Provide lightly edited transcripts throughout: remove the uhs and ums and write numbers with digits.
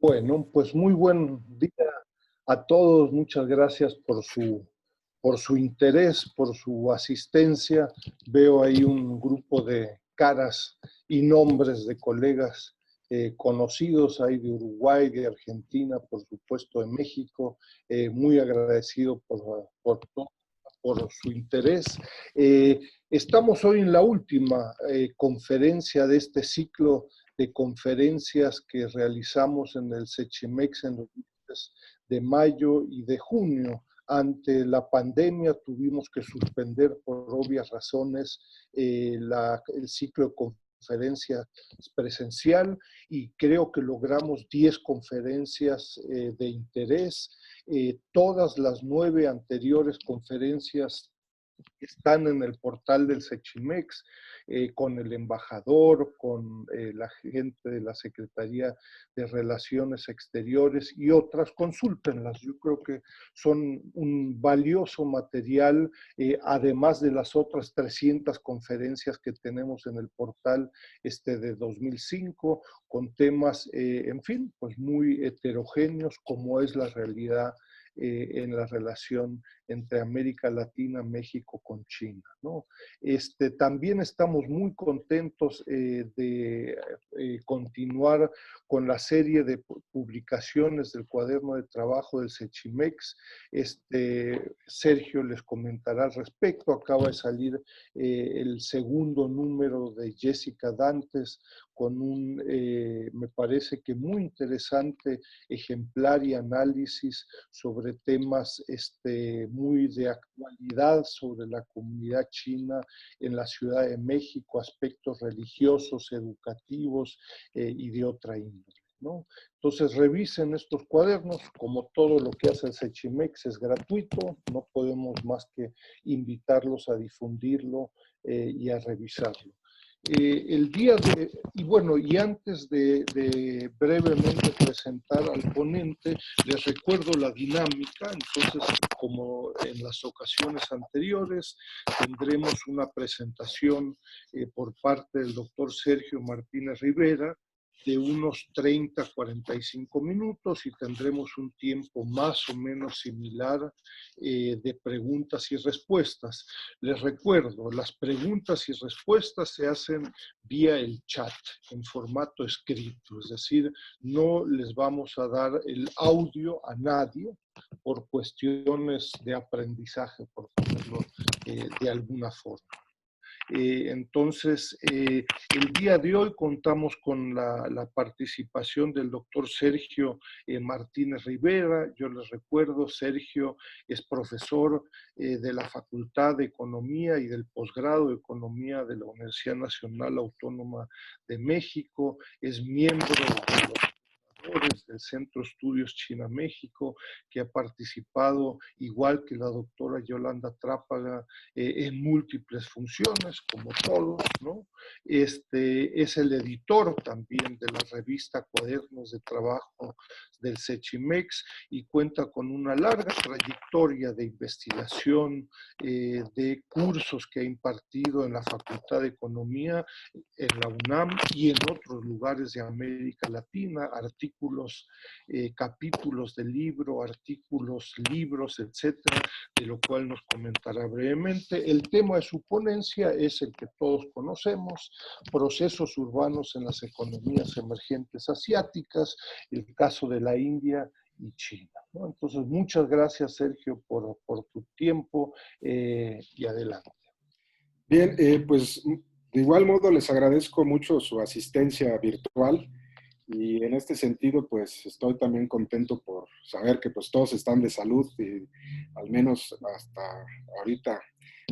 Bueno, pues muy buen día a todos. Muchas gracias por su interés, por su asistencia. Veo ahí un grupo de caras y nombres de colegas conocidos, hay de Uruguay, de Argentina, por supuesto de México. Muy agradecido por su interés. Eh, Estamos hoy en la última conferencia de este ciclo de conferencias que realizamos en el Sechimex en los meses de mayo y de junio. Ante la pandemia tuvimos que suspender por obvias razones el ciclo de conferencias presencial y creo que logramos 10 conferencias de interés. Todas las 9 anteriores conferencias están en el portal del Sechimex, con el embajador, con la gente de la Secretaría de Relaciones Exteriores y otras, consúltenlas. Yo creo que son un valioso material, además de las otras 300 conferencias que tenemos en el portal de 2005, con temas, en fin, pues muy heterogéneos, como es la realidad en la relación entre América Latina, México con China, ¿no? También estamos muy contentos de continuar con la serie de publicaciones del cuaderno de trabajo del Sechimex. Sergio les comentará al respecto. Acaba de salir el segundo número de Jessica Dantes con un, me parece que muy interesante ejemplar y análisis sobre temas muy de actualidad sobre la comunidad china en la Ciudad de México, aspectos religiosos, educativos y de otra índole, ¿no? Entonces revisen estos cuadernos, como todo lo que hace el Sechimex es gratuito, no podemos más que invitarlos a difundirlo y a revisarlo. El día de, y bueno, y antes de brevemente presentar al ponente, les recuerdo la dinámica. Entonces, como en las ocasiones anteriores, tendremos una presentación por parte del doctor Sergio Martínez Rivera, de unos 30 a 45 minutos y tendremos un tiempo más o menos similar de preguntas y respuestas. Les recuerdo, las preguntas y respuestas se hacen vía el chat, en formato escrito, es decir, no les vamos a dar el audio a nadie por cuestiones de aprendizaje, por ponerlo de alguna forma. Entonces, el día de hoy contamos con la participación del doctor Sergio Martínez Rivera. Yo les recuerdo, Sergio es profesor de la Facultad de Economía y del posgrado de Economía de la Universidad Nacional Autónoma de México, es miembro de los del Centro Estudios China-México, que ha participado, igual que la doctora Yolanda Trápaga, en múltiples funciones, como todos, ¿no? Es el editor también de la revista Cuadernos de Trabajo del Sechimex y cuenta con una larga trayectoria de investigación, de cursos que ha impartido en la Facultad de Economía, en la UNAM y en otros lugares de América Latina, artículos, capítulos de libro, artículos, libros, etcétera, de lo cual nos comentará brevemente. El tema de su ponencia es el que todos conocemos, procesos urbanos en las economías emergentes asiáticas, el caso de la India y China, ¿no? Entonces, muchas gracias, Sergio, por tu tiempo y adelante. Bien, pues de igual modo les agradezco mucho su asistencia virtual y en este sentido pues estoy también contento por saber que pues todos están de salud y al menos hasta ahorita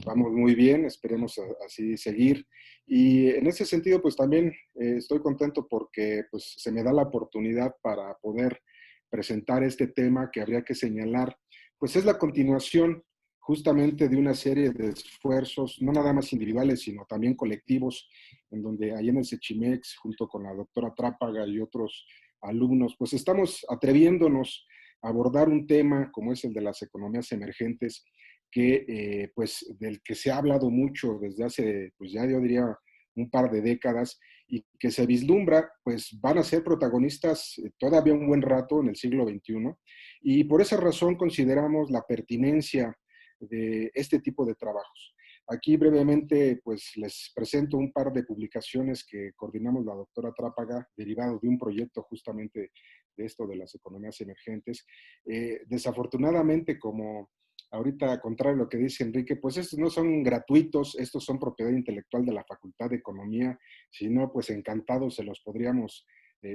vamos muy bien, esperemos así seguir. Y en ese sentido pues también estoy contento porque pues se me da la oportunidad para poder presentar este tema que habría que señalar, pues es la continuación justamente de una serie de esfuerzos, no nada más individuales, sino también colectivos, en donde ahí en el Sechimex, junto con la doctora Trápaga y otros alumnos, pues estamos atreviéndonos a abordar un tema como es el de las economías emergentes, que pues del que se ha hablado mucho desde hace, pues ya yo diría, un par de décadas y que se vislumbra, pues van a ser protagonistas todavía un buen rato en el siglo XXI. Y por esa razón consideramos la pertinencia de este tipo de trabajos. Aquí brevemente, pues les presento un par de publicaciones que coordinamos la doctora Trápaga, derivado de un proyecto justamente de esto de las economías emergentes. Desafortunadamente, como ahorita, contrario a lo que dice Enrique, pues estos no son gratuitos, estos son propiedad intelectual de la Facultad de Economía, si no, pues encantados se los podríamos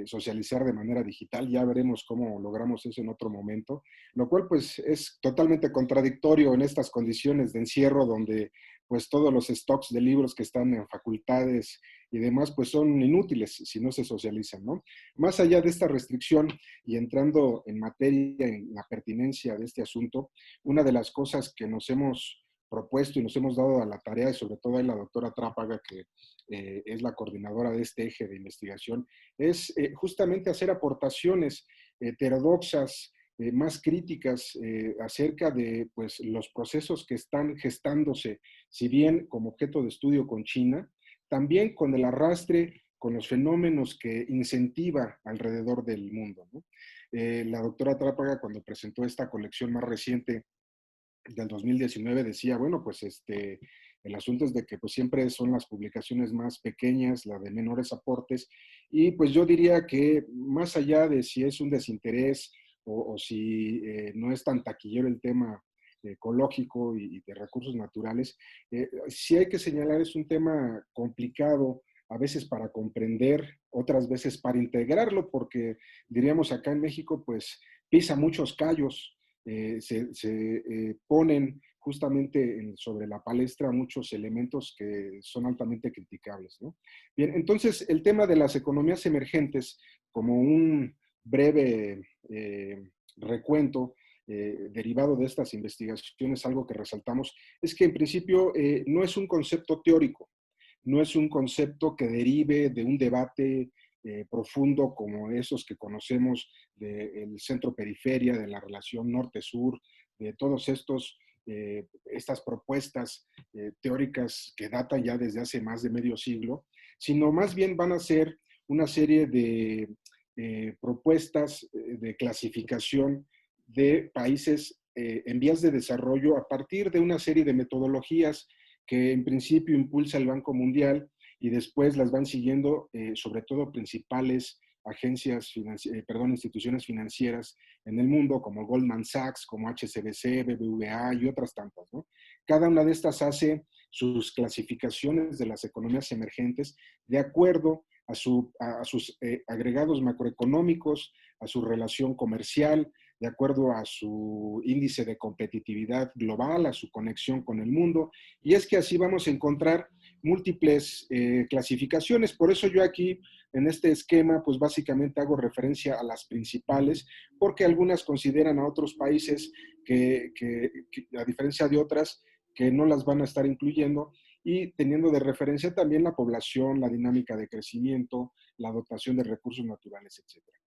socializar de manera digital, ya veremos cómo logramos eso en otro momento, lo cual pues es totalmente contradictorio en estas condiciones de encierro donde pues todos los stocks de libros que están en facultades y demás pues son inútiles si no se socializan, ¿no? Más allá de esta restricción y entrando en materia, en la pertinencia de este asunto, una de las cosas que nos hemos propuesto y nos hemos dado a la tarea, y sobre todo a la doctora Trápaga, que es la coordinadora de este eje de investigación, es justamente hacer aportaciones heterodoxas, más críticas acerca de pues, los procesos que están gestándose, si bien como objeto de estudio con China, también con el arrastre, con los fenómenos que incentiva alrededor del mundo, ¿no? La doctora Trápaga, cuando presentó esta colección más reciente del 2019, decía, bueno, pues el asunto es de que pues siempre son las publicaciones más pequeñas, las de menores aportes, y pues yo diría que más allá de si es un desinterés o si no es tan taquillero el tema ecológico y de recursos naturales, sí hay que señalar es un tema complicado, a veces para comprender, otras veces para integrarlo, porque diríamos acá en México, pues pisa muchos callos, se ponen justamente sobre la palestra muchos elementos que son altamente criticables, ¿no? Bien, entonces el tema de las economías emergentes, como un breve recuento derivado de estas investigaciones, algo que resaltamos, es que en principio no es un concepto teórico, no es un concepto que derive de un debate profundo como esos que conocemos del centro-periferia, de la relación norte-sur, de todos estas propuestas teóricas que datan ya desde hace más de medio siglo, sino más bien van a ser una serie de propuestas de clasificación de países en vías de desarrollo a partir de una serie de metodologías que en principio impulsa el Banco Mundial y después las van siguiendo sobre todo principales instituciones financieras en el mundo como Goldman Sachs, como HSBC, BBVA y otras tantas, ¿no? Cada una de estas hace sus clasificaciones de las economías emergentes de acuerdo a sus agregados macroeconómicos, a su relación comercial, de acuerdo a su índice de competitividad global, a su conexión con el mundo. Y es que así vamos a encontrar múltiples clasificaciones. Por eso yo aquí, en este esquema, pues básicamente hago referencia a las principales, porque algunas consideran a otros países que a diferencia de otras, que no las van a estar incluyendo, y teniendo de referencia también la población, la dinámica de crecimiento, la dotación de recursos naturales, etcétera.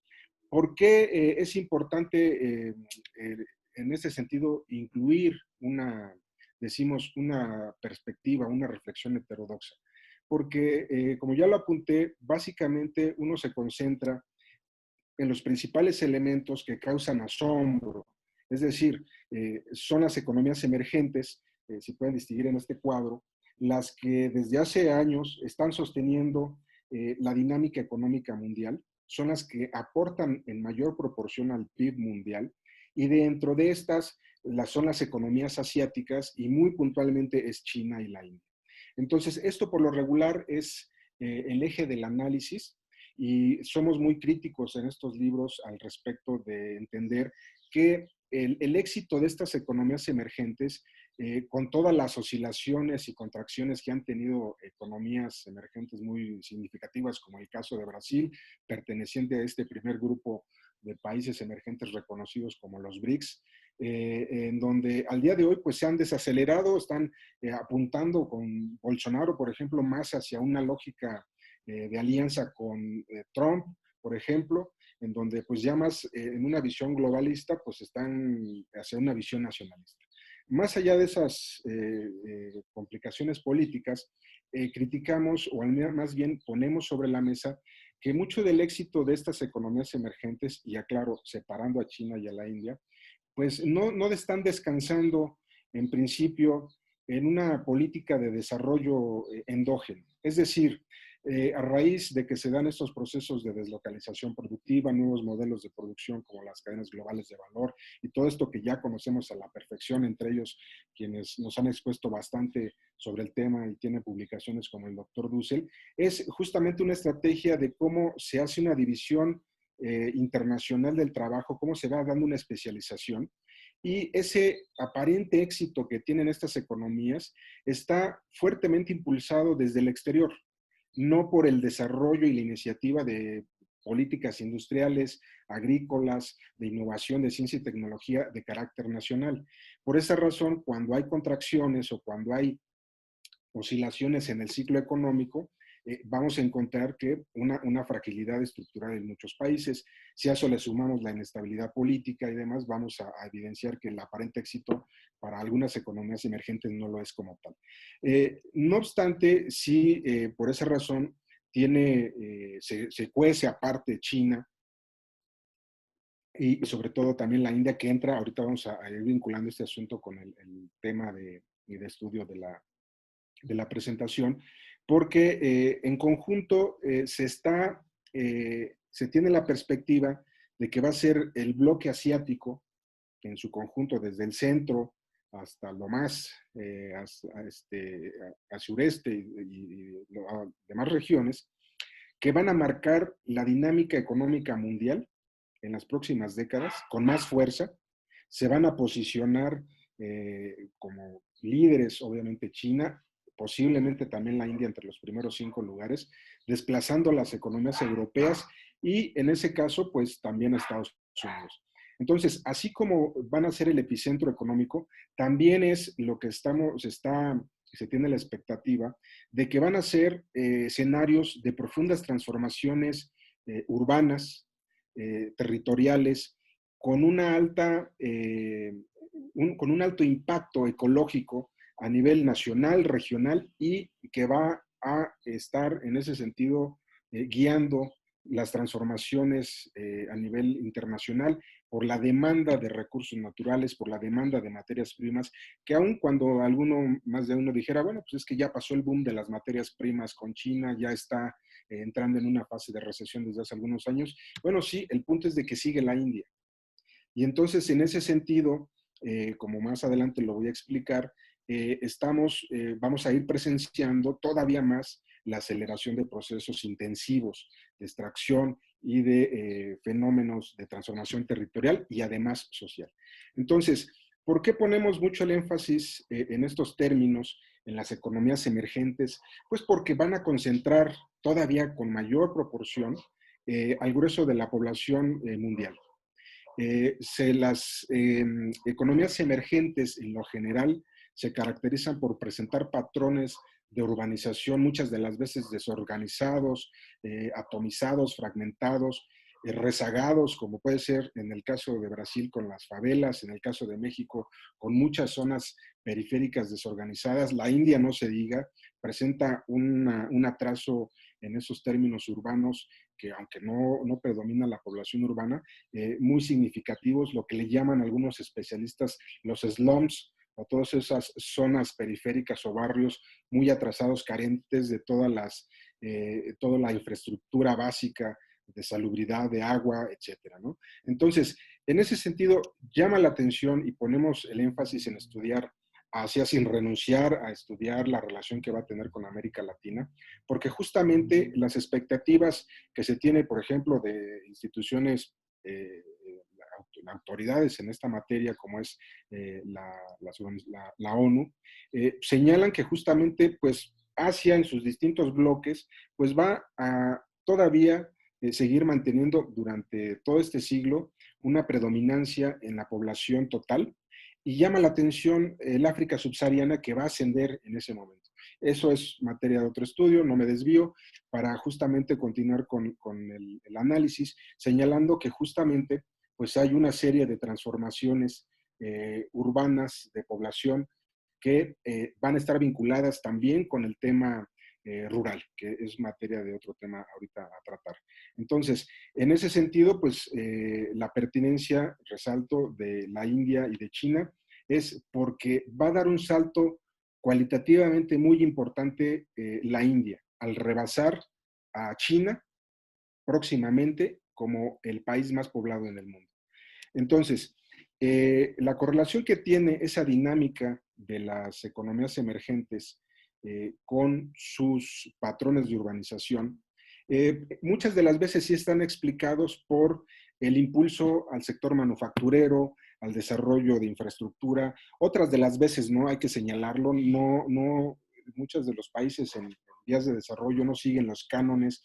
¿Por qué es importante en ese sentido incluir decimos, una perspectiva, una reflexión heterodoxa? Porque, como ya lo apunté, básicamente uno se concentra en los principales elementos que causan asombro, es decir, son las economías emergentes, si pueden distinguir en este cuadro, las que desde hace años están sosteniendo la dinámica económica mundial, son las que aportan en mayor proporción al PIB mundial, y dentro de estas son las economías asiáticas y muy puntualmente es China y la India. Entonces, esto por lo regular es el eje del análisis y somos muy críticos en estos libros al respecto de entender que el éxito de estas economías emergentes, con todas las oscilaciones y contracciones que han tenido economías emergentes muy significativas, como el caso de Brasil, perteneciente a este primer grupo de países emergentes reconocidos como los BRICS, en donde al día de hoy pues se han desacelerado, están apuntando con Bolsonaro, por ejemplo, más hacia una lógica de alianza con Trump, por ejemplo, en donde pues ya más en una visión globalista pues están hacia una visión nacionalista. más allá de esas complicaciones políticas, criticamos, o más bien ponemos sobre la mesa, que mucho del éxito de estas economías emergentes, y aclaro, separando a China y a la India, pues no están descansando en principio en una política de desarrollo endógeno. Es decir, a raíz de que se dan estos procesos de deslocalización productiva, nuevos modelos de producción como las cadenas globales de valor y todo esto que ya conocemos a la perfección, entre ellos quienes nos han expuesto bastante sobre el tema y tienen publicaciones como el doctor Dussel, es justamente una estrategia de cómo se hace una división internacional del trabajo, cómo se va dando una especialización. Y ese aparente éxito que tienen estas economías está fuertemente impulsado desde el exterior, no por el desarrollo y la iniciativa de políticas industriales, agrícolas, de innovación, de ciencia y tecnología de carácter nacional. Por esa razón, cuando hay contracciones o cuando hay oscilaciones en el ciclo económico, vamos a encontrar que una fragilidad estructural en muchos países. Si a eso le sumamos la inestabilidad política y demás, vamos a evidenciar que el aparente éxito para algunas economías emergentes no lo es como tal. No obstante, sí, por esa razón, se cuece aparte China y sobre todo también la India que entra, ahorita vamos a ir vinculando este asunto con el tema de estudio de la presentación, porque en conjunto se tiene la perspectiva de que va a ser el bloque asiático en su conjunto, desde el centro hasta lo más a sureste y demás regiones, que van a marcar la dinámica económica mundial en las próximas décadas con más fuerza. Se van a posicionar como líderes, obviamente China, posiblemente también la India entre los primeros 5 lugares, desplazando las economías europeas y en ese caso, pues también a Estados Unidos. Entonces, así como van a ser el epicentro económico, también es lo que se tiene la expectativa de que van a ser escenarios de profundas transformaciones urbanas, territoriales, con con un alto impacto ecológico a nivel nacional, regional y que va a estar en ese sentido guiando las transformaciones a nivel internacional por la demanda de recursos naturales, por la demanda de materias primas, que aun cuando más de uno dijera, bueno, pues es que ya pasó el boom de las materias primas con China, ya está entrando en una fase de recesión desde hace algunos años. Bueno, sí, el punto es de que sigue la India. Y entonces, en ese sentido, como más adelante lo voy a explicar, vamos a ir presenciando todavía más la aceleración de procesos intensivos de extracción y de fenómenos de transformación territorial y además social. Entonces, ¿por qué ponemos mucho el énfasis en estos términos, en las economías emergentes? Pues porque van a concentrar todavía con mayor proporción al grueso de la población mundial. Las economías emergentes en lo general se caracterizan por presentar patrones de urbanización muchas de las veces desorganizados, atomizados, fragmentados, rezagados, como puede ser en el caso de Brasil con las favelas, en el caso de México con muchas zonas periféricas desorganizadas. La India, no se diga, presenta un atraso en esos términos urbanos que aunque no predomina la población urbana, muy significativos, lo que le llaman algunos especialistas los slums, o todas esas zonas periféricas o barrios muy atrasados, carentes de toda la infraestructura básica de salubridad, de agua, etcétera, ¿no? Entonces, en ese sentido, llama la atención y ponemos el énfasis en estudiar hacia sin renunciar a estudiar la relación que va a tener con América Latina, porque justamente las expectativas que se tiene, por ejemplo, de instituciones, autoridades en esta materia, como es la ONU, señalan que justamente, pues, Asia en sus distintos bloques, pues va a todavía seguir manteniendo durante todo este siglo una predominancia en la población total, y llama la atención el África subsahariana que va a ascender en ese momento. Eso es materia de otro estudio, no me desvío, para justamente continuar con el análisis, señalando que justamente pues hay una serie de transformaciones urbanas de población que van a estar vinculadas también con el tema rural, que es materia de otro tema ahorita a tratar. Entonces, en ese sentido, pues la pertinencia, resalto, de la India y de China es porque va a dar un salto cualitativamente muy importante la India, al rebasar a China próximamente como el país más poblado en el mundo. Entonces, la correlación que tiene esa dinámica de las economías emergentes con sus patrones de urbanización, muchas de las veces sí están explicados por el impulso al sector manufacturero, al desarrollo de infraestructura. Otras de las veces, no hay que señalarlo, muchos de los países en vías de desarrollo no siguen los cánones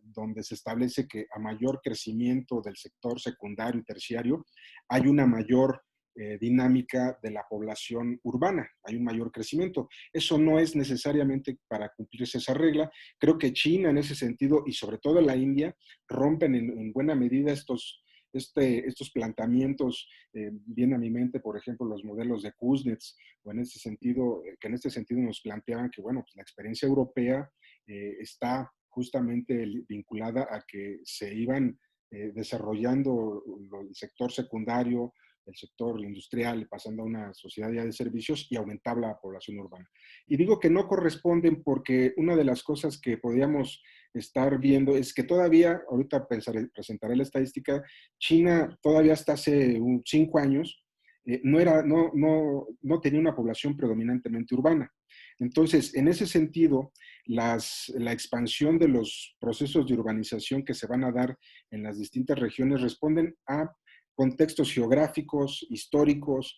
donde se establece que a mayor crecimiento del sector secundario y terciario hay una mayor dinámica de la población urbana, hay un mayor crecimiento. Eso no es necesariamente para cumplirse esa regla. Creo que China en ese sentido y sobre todo la India rompen en buena medida estos planteamientos, vienen a mi mente, por ejemplo, los modelos de Kuznets, o en este sentido, que en este sentido nos planteaban que, bueno, pues la experiencia europea está justamente vinculada a que se iban desarrollando el sector secundario, el sector industrial, pasando a una sociedad ya de servicios y aumentaba la población urbana. Y digo que no corresponden porque una de las cosas que podíamos estar viendo es que todavía, ahorita presentaré la estadística, China todavía hasta hace 5 años no tenía una población predominantemente urbana. Entonces, en ese sentido, la expansión de los procesos de urbanización que se van a dar en las distintas regiones responden a contextos geográficos, históricos,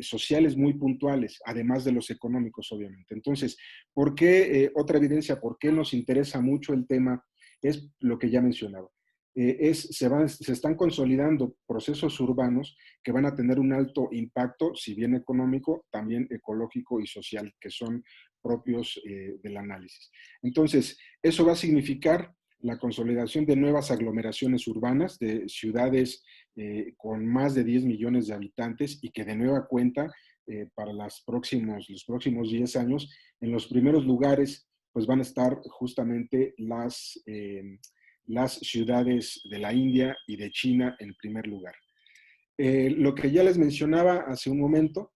sociales muy puntuales, además de los económicos, obviamente. Entonces, ¿por qué, otra evidencia, por qué nos interesa mucho el tema? Es lo que ya mencionaba. Se están consolidando procesos urbanos que van a tener un alto impacto, si bien económico, también ecológico y social, que son propios del análisis. Entonces, eso va a significar la consolidación de nuevas aglomeraciones urbanas, de ciudades con más de 10 millones de habitantes y que de nueva cuenta, para los próximos 10 años, en los primeros lugares, pues van a estar justamente las ciudades de la India y de China en primer lugar. Lo que ya les mencionaba hace un momento,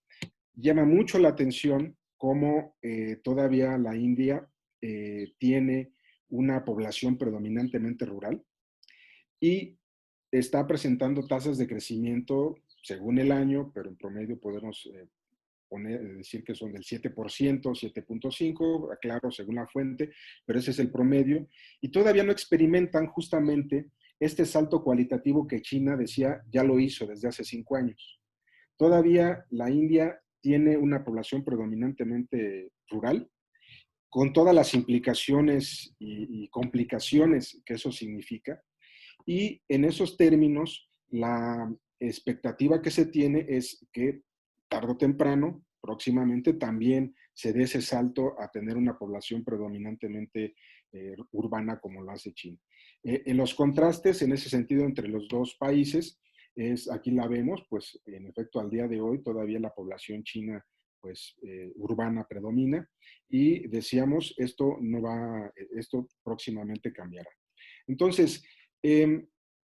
llama mucho la atención cómo todavía la India tiene una población predominantemente rural y está presentando tasas de crecimiento según el año, pero en promedio podemos decir que son del 7%, 7.5%, claro, según la fuente, pero ese es el promedio, y todavía no experimentan justamente este salto cualitativo que China decía ya lo hizo desde hace 5 años. Todavía la India tiene una población predominantemente rural, con todas las implicaciones y complicaciones que eso significa, y en esos términos, la expectativa que se tiene es que tarde o temprano, próximamente, también se dé ese salto a tener una población predominantemente urbana como lo hace China. En los contrastes, en ese sentido, entre los dos países, aquí la vemos, pues en efecto al día de hoy todavía la población china pues urbana predomina y decíamos esto próximamente cambiará. Entonces, en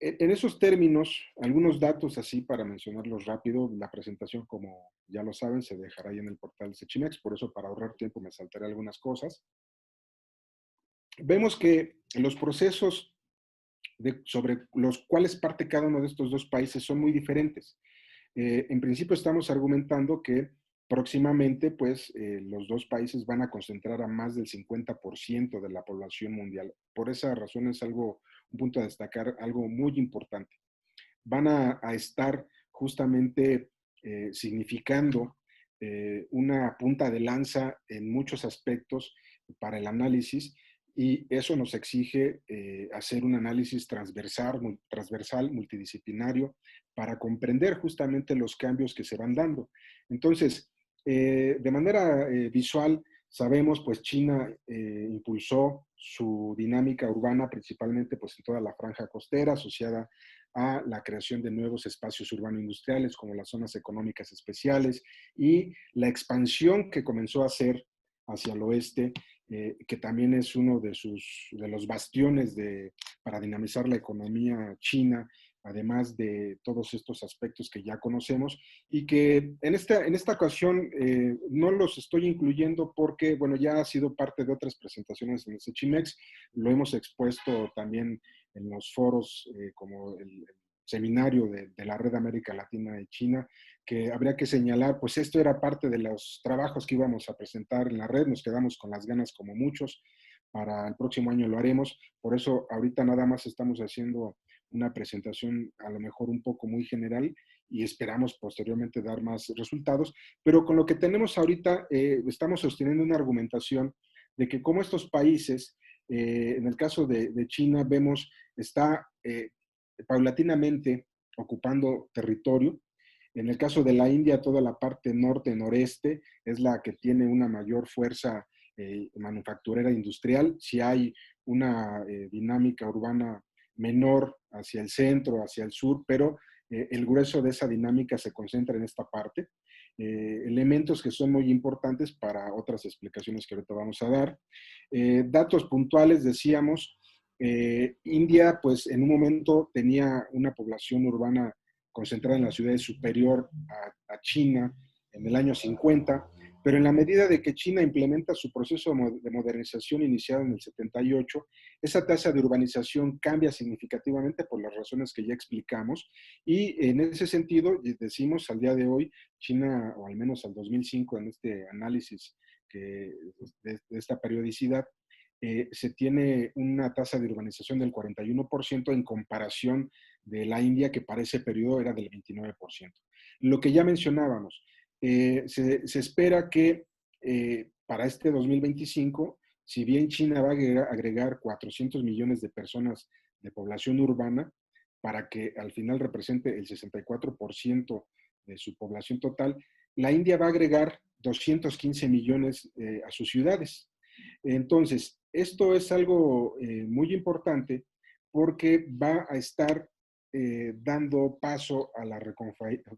esos términos, algunos datos así para mencionarlos rápido, la presentación, como ya lo saben, se dejará ahí en el portal de Sechimex, por eso para ahorrar tiempo me saltaré algunas cosas. Vemos que los procesos sobre los cuales parte cada uno de estos dos países son muy diferentes. En principio estamos argumentando que próximamente, pues, los dos países van a concentrar a más del 50% de la población mundial. Por esa razón es un punto a destacar, algo muy importante. Van a estar justamente significando una punta de lanza en muchos aspectos para el análisis y eso nos exige hacer un análisis transversal, multidisciplinario, para comprender justamente los cambios que se van dando. Entonces, de manera visual, sabemos, pues China impulsó su dinámica urbana principalmente pues en toda la franja costera asociada a la creación de nuevos espacios urbano-industriales como las zonas económicas especiales y la expansión que comenzó a hacer hacia el oeste, que también es uno de los bastiones para dinamizar la economía china, además de todos estos aspectos que ya conocemos, y que en esta ocasión no los estoy incluyendo porque, bueno, ya ha sido parte de otras presentaciones en este Chimex, lo hemos expuesto también en los foros como el seminario de la Red América Latina y China, que habría que señalar, pues esto era parte de los trabajos que íbamos a presentar en la red, nos quedamos con las ganas como muchos, para el próximo año lo haremos, por eso ahorita nada más estamos haciendo una presentación a lo mejor un poco muy general y esperamos posteriormente dar más resultados, pero con lo que tenemos ahorita estamos sosteniendo una argumentación de que como estos países, en el caso de China, vemos, está paulatinamente ocupando territorio. En el caso de la India, toda la parte norte-noreste es la que tiene una mayor fuerza manufacturera industrial. Si hay una dinámica urbana menor hacia el centro, hacia el sur, pero el grueso de esa dinámica se concentra en esta parte. Elementos que son muy importantes para otras explicaciones que ahorita vamos a dar. Datos puntuales, decíamos, India, pues en un momento tenía una población urbana concentrada en las ciudades superior a China en el año 50, pero en la medida de que China implementa su proceso de modernización iniciado en el 78, esa tasa de urbanización cambia significativamente por las razones que ya explicamos y en ese sentido decimos al día de hoy, China, o al menos al 2005 en este análisis de esta periodicidad, se tiene una tasa de urbanización del 41% en comparación de la India, que para ese periodo era del 29%. Lo que ya mencionábamos, se espera que para este 2025, si bien China va a agregar 400 millones de personas de población urbana, para que al final represente el 64% de su población total, la India va a agregar 215 millones a sus ciudades. Entonces, esto es algo muy importante porque va a estar dando paso a la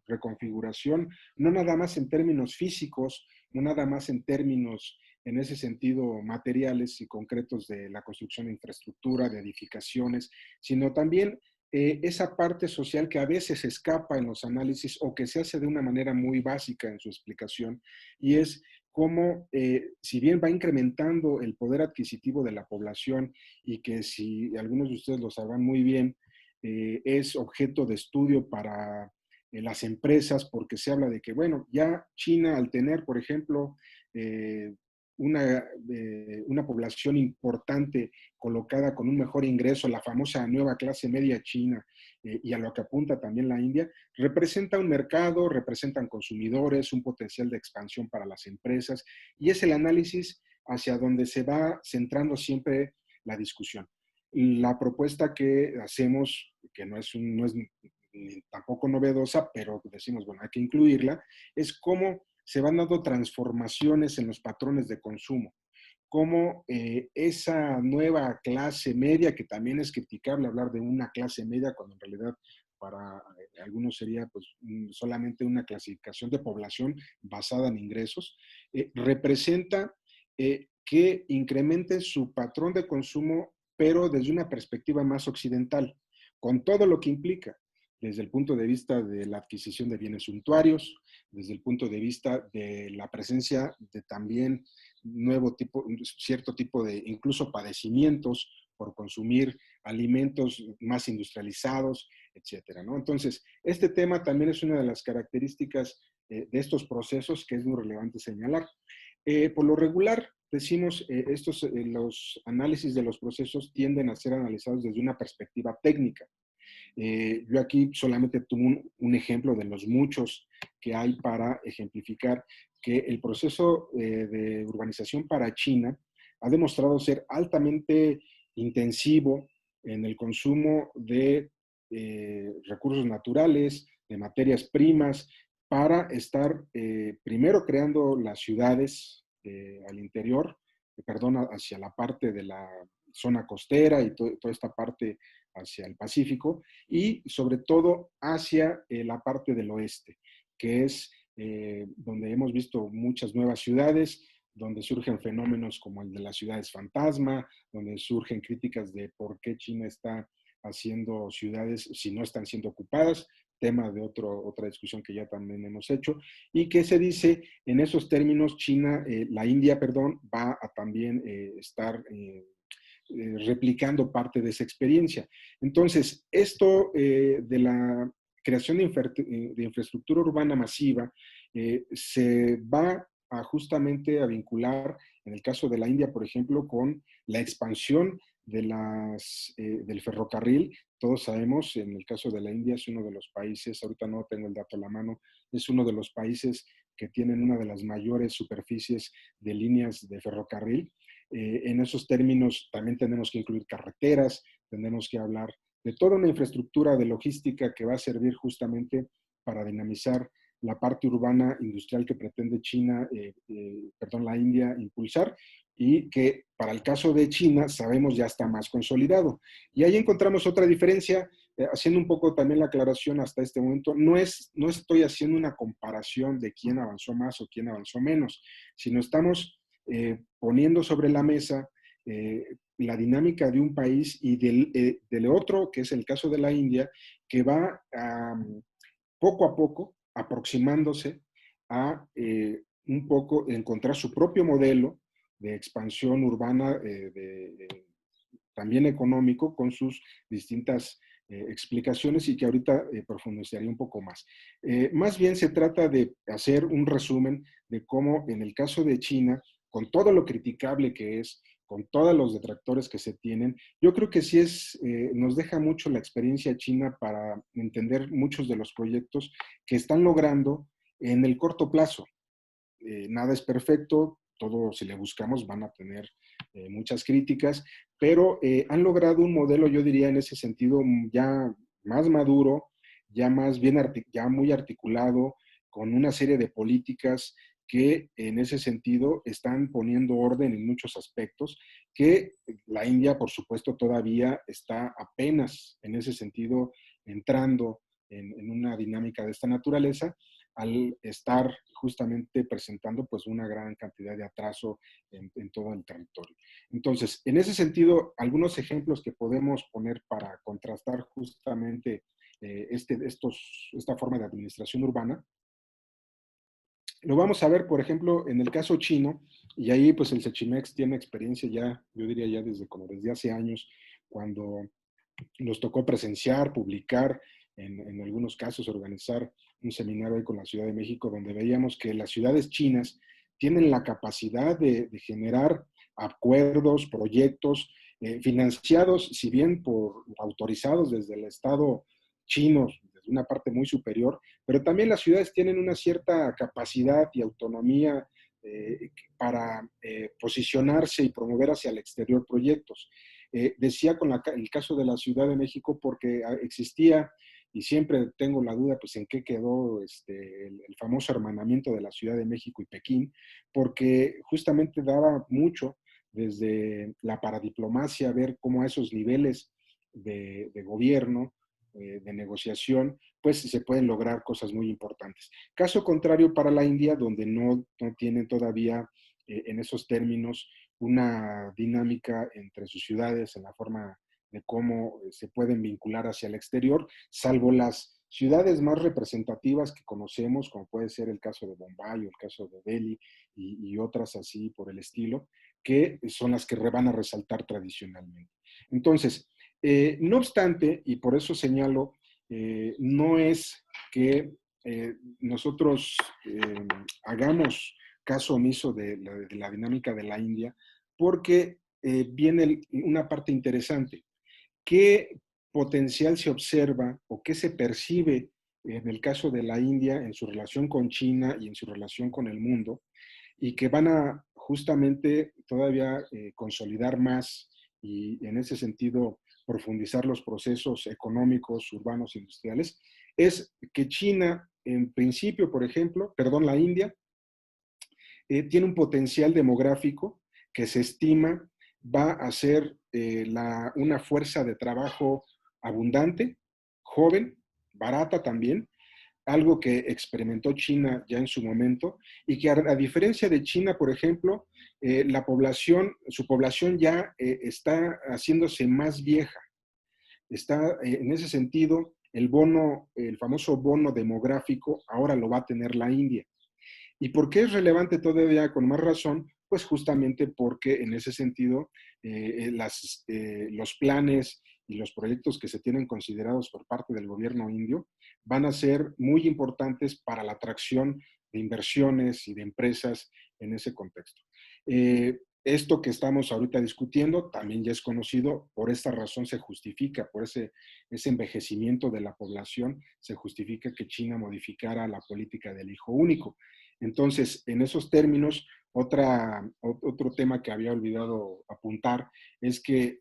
reconfiguración, no nada más en términos físicos, no nada más en términos, en ese sentido, materiales y concretos de la construcción de infraestructura, de edificaciones, sino también esa parte social que a veces escapa en los análisis o que se hace de una manera muy básica en su explicación, y es cómo, si bien va incrementando el poder adquisitivo de la población y que si algunos de ustedes lo sabrán muy bien, es objeto de estudio para las empresas porque se habla de que, bueno, ya China al tener, por ejemplo, eh, una población importante colocada con un mejor ingreso, la famosa nueva clase media china, y a lo que apunta también la India, representa un mercado, representan consumidores, un potencial de expansión para las empresas, y es el análisis hacia donde se va centrando siempre la discusión. La propuesta que hacemos, que no es tampoco novedosa, pero decimos, bueno, hay que incluirla, es cómo se van dando transformaciones en los patrones de consumo, cómo esa nueva clase media, que también es criticable hablar de una clase media, cuando en realidad para algunos sería pues solamente una clasificación de población basada en ingresos, representa que incrementen su patrón de consumo, pero desde una perspectiva más occidental, con todo lo que implica, desde el punto de vista de la adquisición de bienes suntuarios, desde el punto de vista de la presencia de también cierto tipo de incluso padecimientos por consumir alimentos más industrializados, etcétera, ¿no? Entonces, este tema también es una de las características de estos procesos que es muy relevante señalar. Por lo regular, decimos, los análisis de los procesos tienden a ser analizados desde una perspectiva técnica. Yo aquí solamente tuve un ejemplo de los muchos que hay para ejemplificar que el proceso de urbanización para China ha demostrado ser altamente intensivo en el consumo de recursos naturales, de materias primas, para estar primero creando las ciudades al interior, perdón, hacia la parte de la zona costera y toda esta parte hacia el Pacífico y sobre todo hacia la parte del oeste, que es donde hemos visto muchas nuevas ciudades, donde surgen fenómenos como el de las ciudades fantasma, donde surgen críticas de por qué China está haciendo ciudades si no están siendo ocupadas, tema de otra discusión que ya también hemos hecho, y que se dice en esos términos la India, perdón, va a también estar replicando parte de esa experiencia. Entonces, esto de la creación de infraestructura urbana masiva se va justamente a vincular, en el caso de la India, por ejemplo, con la expansión del ferrocarril. Todos sabemos, en el caso de la India es uno de los países, ahorita no tengo el dato a la mano, es uno de los países que tienen una de las mayores superficies de líneas de ferrocarril. En esos términos también tenemos que incluir carreteras, tenemos que hablar de toda una infraestructura de logística que va a servir justamente para dinamizar la parte urbana industrial que pretende la India impulsar y que para el caso de China sabemos ya está más consolidado. Y ahí encontramos otra diferencia, haciendo un poco también la aclaración hasta este momento, no estoy haciendo una comparación de quién avanzó más o quién avanzó menos, sino estamos poniendo sobre la mesa la dinámica de un país y del otro, que es el caso de la India, que va poco a poco aproximándose a un poco encontrar su propio modelo de expansión urbana, también económico, con sus distintas explicaciones y que ahorita profundizaría un poco más. Más bien se trata de hacer un resumen de cómo en el caso de China, con todo lo criticable que es, con todos los detractores que se tienen, yo creo que sí nos deja mucho la experiencia china para entender muchos de los proyectos que están logrando en el corto plazo. Nada es perfecto, todo si le buscamos van a tener muchas críticas, pero han logrado un modelo, yo diría en ese sentido, ya más maduro, ya más bien, ya muy articulado, con una serie de políticas que en ese sentido están poniendo orden en muchos aspectos, que la India, por supuesto, todavía está apenas en ese sentido entrando en una dinámica de esta naturaleza, al estar justamente presentando pues una gran cantidad de atraso en todo el territorio. Entonces, en ese sentido, algunos ejemplos que podemos poner para contrastar justamente esta forma de administración urbana, lo vamos a ver, por ejemplo, en el caso chino, y ahí pues el Sechimex tiene experiencia ya, yo diría ya desde hace años, cuando nos tocó presenciar, publicar, en algunos casos organizar un seminario ahí con la Ciudad de México, donde veíamos que las ciudades chinas tienen la capacidad de generar acuerdos, proyectos financiados, si bien autorizados desde el Estado chino, desde una parte muy superior, pero también las ciudades tienen una cierta capacidad y autonomía para posicionarse y promover hacia el exterior proyectos. Decía el caso de la Ciudad de México porque existía, y siempre tengo la duda, pues en qué quedó el famoso hermanamiento de la Ciudad de México y Pekín, porque justamente daba mucho desde la paradiplomacia, ver cómo a esos niveles de gobierno, de negociación, pues se pueden lograr cosas muy importantes. Caso contrario para la India, donde no tienen todavía en esos términos una dinámica entre sus ciudades en la forma de cómo se pueden vincular hacia el exterior, salvo las ciudades más representativas que conocemos, como puede ser el caso de Bombay o el caso de Delhi y otras así por el estilo, que son las que van a resaltar tradicionalmente. Entonces, no obstante, y por eso señalo, no es que nosotros hagamos caso omiso de la dinámica de la India, porque viene una parte interesante. ¿Qué potencial se observa o qué se percibe en el caso de la India en su relación con China y en su relación con el mundo? Y que van a justamente todavía consolidar más y en ese sentido profundizar los procesos económicos, urbanos, industriales, es que China, en principio, por ejemplo, la India, tiene un potencial demográfico que se estima va a ser una fuerza de trabajo abundante, joven, barata también, algo que experimentó China ya en su momento, y que a diferencia de China, por ejemplo, su población ya está haciéndose más vieja. Está, en ese sentido, el famoso bono demográfico, ahora lo va a tener la India. ¿Y por qué es relevante todavía con más razón? Pues justamente porque en ese sentido los planes y los proyectos que se tienen considerados por parte del gobierno indio van a ser muy importantes para la atracción de inversiones y de empresas en ese contexto. Esto que estamos ahorita discutiendo también ya es conocido, por esta razón se justifica, por ese envejecimiento de la población, se justifica que China modificara la política del hijo único. Entonces, en esos términos, otro tema que había olvidado apuntar es que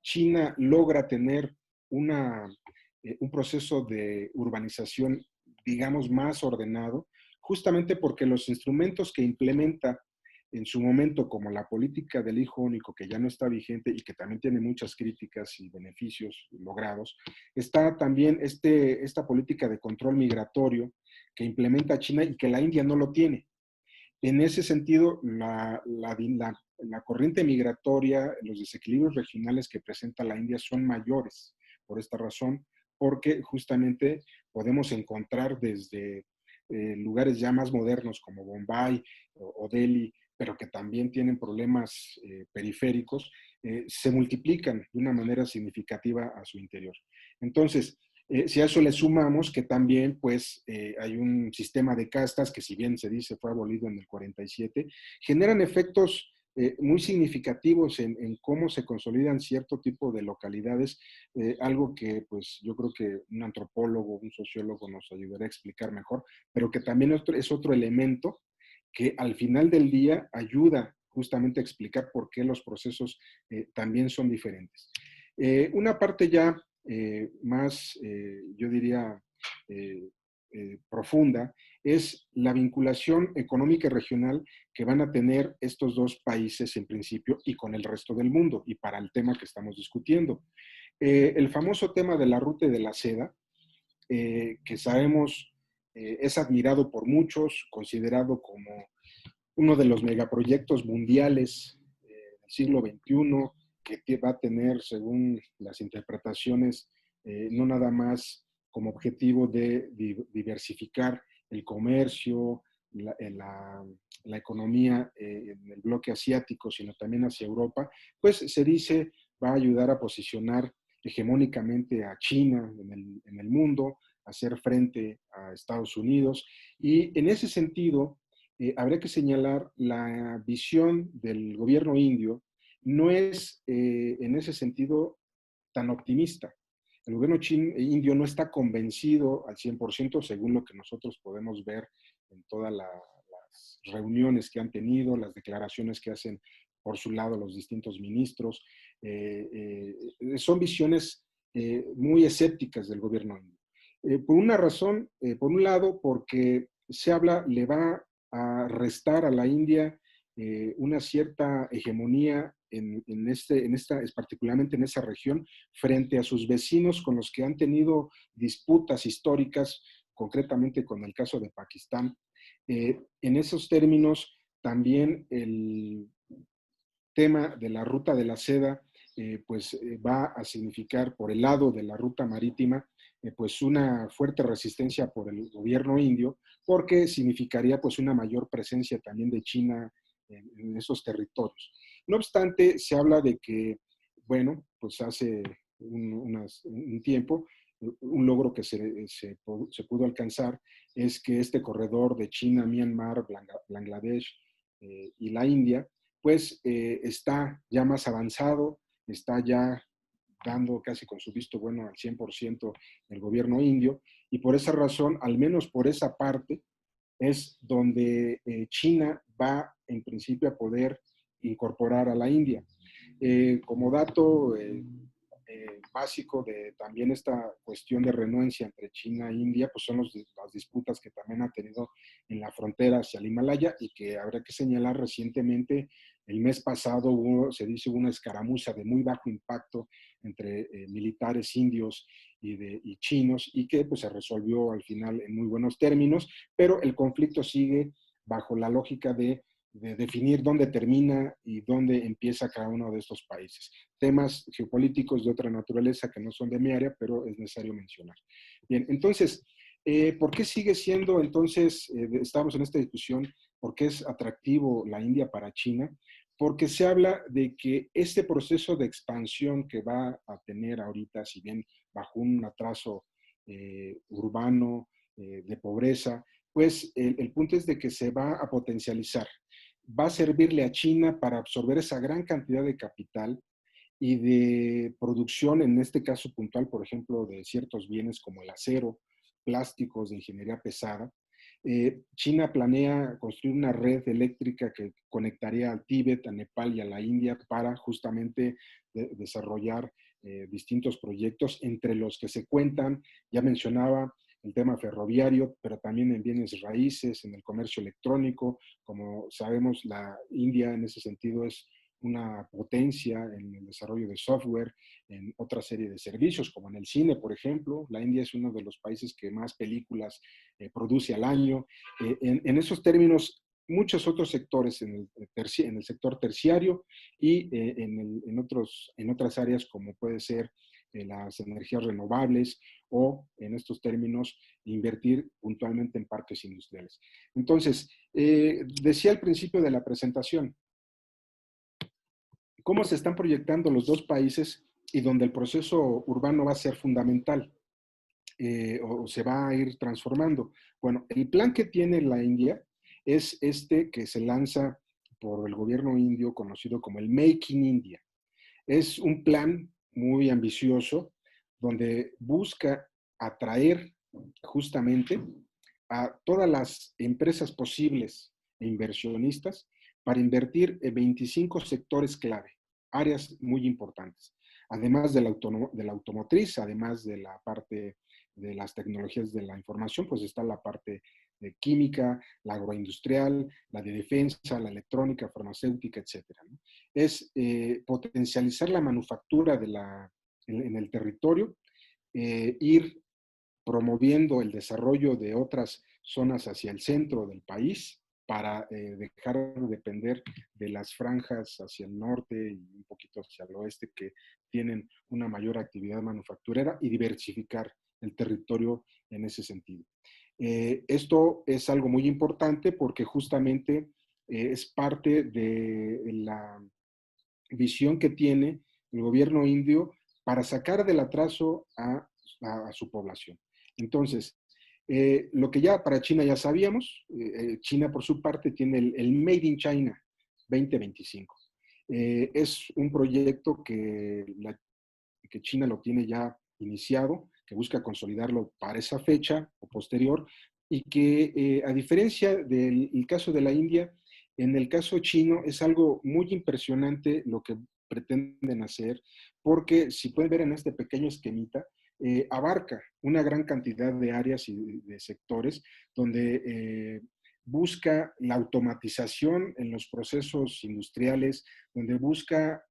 China logra tener un proceso de urbanización, digamos, más ordenado, justamente porque los instrumentos que implementa en su momento, como la política del hijo único, que ya no está vigente y que también tiene muchas críticas y beneficios logrados, está también esta política de control migratorio que implementa China y que la India no lo tiene. En ese sentido, la corriente migratoria, los desequilibrios regionales que presenta la India son mayores por esta razón, porque justamente podemos encontrar desde lugares ya más modernos como Bombay o Delhi, pero que también tienen problemas periféricos, se multiplican de una manera significativa a su interior. Entonces, si a eso le sumamos que también pues hay un sistema de castas que, si bien se dice fue abolido en el 47, generan efectos muy significativos en cómo se consolidan cierto tipo de localidades, algo que pues yo creo que un antropólogo, un sociólogo nos ayudará a explicar mejor, pero que también es otro elemento que al final del día ayuda justamente a explicar por qué los procesos también son diferentes. Una parte ya más, yo diría, profunda, es la vinculación económica y regional que van a tener estos dos países en principio y con el resto del mundo, y para el tema que estamos discutiendo. El famoso tema de la ruta de la seda, que sabemos es admirado por muchos, considerado como uno de los megaproyectos mundiales del siglo XXI, que va a tener, según las interpretaciones, no nada más como objetivo de diversificar el comercio, la economía en el bloque asiático, sino también hacia Europa, pues se dice va a ayudar a posicionar hegemónicamente a China en el mundo, a hacer frente a Estados Unidos. Y en ese sentido, habría que señalar la visión del gobierno indio no es en ese sentido tan optimista. El gobierno indio no está convencido al 100%, según lo que nosotros podemos ver en todas las reuniones que han tenido, las declaraciones que hacen por su lado los distintos ministros. Son visiones muy escépticas del gobierno indio. Por una razón, por un lado, porque le va a restar a la India una cierta hegemonía particularmente en esa región, frente a sus vecinos con los que han tenido disputas históricas, concretamente con el caso de Pakistán. En esos términos, también el tema de la ruta de la seda va a significar, por el lado de la ruta marítima, pues una fuerte resistencia por el gobierno indio, porque significaría pues una mayor presencia también de China en esos territorios. No obstante, se habla de que, bueno, pues hace un tiempo, un logro que se pudo alcanzar es que este corredor de China, Myanmar, Bangladesh y la India, pues está ya más avanzado, está ya dando casi con su visto bueno al 100% el gobierno indio, y por esa razón, al menos por esa parte, es donde China va en principio a poder incorporar a la India. Como dato básico de también esta cuestión de renuencia entre China e India, pues son las disputas que también ha tenido en la frontera hacia el Himalaya, y que habrá que señalar recientemente, el mes pasado se dice una escaramuza de muy bajo impacto entre militares indios y chinos, y que pues se resolvió al final en muy buenos términos, pero el conflicto sigue bajo la lógica de definir dónde termina y dónde empieza cada uno de estos países. Temas geopolíticos de otra naturaleza que no son de mi área, pero es necesario mencionar. Bien, entonces, ¿por qué sigue siendo entonces, estamos en esta discusión, por qué es atractivo la India para China? Porque se habla de que este proceso de expansión que va a tener ahorita, si bien bajo un atraso urbano, de pobreza, pues el punto es de que se va a potencializar. Va a servirle a China para absorber esa gran cantidad de capital y de producción, en este caso puntual, por ejemplo, de ciertos bienes como el acero, plásticos de ingeniería pesada. China planea construir una red eléctrica que conectaría al Tíbet, a Nepal y a la India para justamente desarrollar distintos proyectos, entre los que se cuentan, ya mencionaba, el tema ferroviario, pero también en bienes raíces, en el comercio electrónico. Como sabemos, la India en ese sentido es una potencia en el desarrollo de software, en otra serie de servicios, como en el cine, por ejemplo. La India es uno de los países que más películas produce al año. En esos términos, muchos otros sectores en el sector terciario y en otras áreas, como puede ser las energías renovables, o en estos términos, invertir puntualmente en parques industriales. Entonces, decía al principio de la presentación, cómo se están proyectando los dos países y donde el proceso urbano va a ser fundamental, o se va a ir transformando. Bueno, el plan que tiene la India es este que se lanza por el gobierno indio, conocido como el Make in India. Es un plan muy ambicioso donde busca atraer justamente a todas las empresas posibles e inversionistas para invertir en 25 sectores clave, áreas muy importantes. Además de la automotriz, además de la parte de las tecnologías de la información, pues está la parte de química, la agroindustrial, la de defensa, la electrónica, farmacéutica, etcétera, ¿no? Es potencializar la manufactura en el territorio, ir promoviendo el desarrollo de otras zonas hacia el centro del país para dejar de depender de las franjas hacia el norte y un poquito hacia el oeste que tienen una mayor actividad manufacturera, y diversificar el territorio en ese sentido. Esto es algo muy importante porque justamente es parte de la visión que tiene el gobierno indio para sacar del atraso a su población. Entonces, lo que ya para China ya sabíamos, China por su parte tiene el Made in China 2025. Es un proyecto que China lo tiene ya iniciado, que busca consolidarlo para esa fecha o posterior, y que a diferencia del caso de la India, en el caso chino es algo muy impresionante lo que pretenden hacer, porque si pueden ver en este pequeño esquemita, abarca una gran cantidad de áreas y de sectores donde busca la automatización en los procesos industriales, donde busca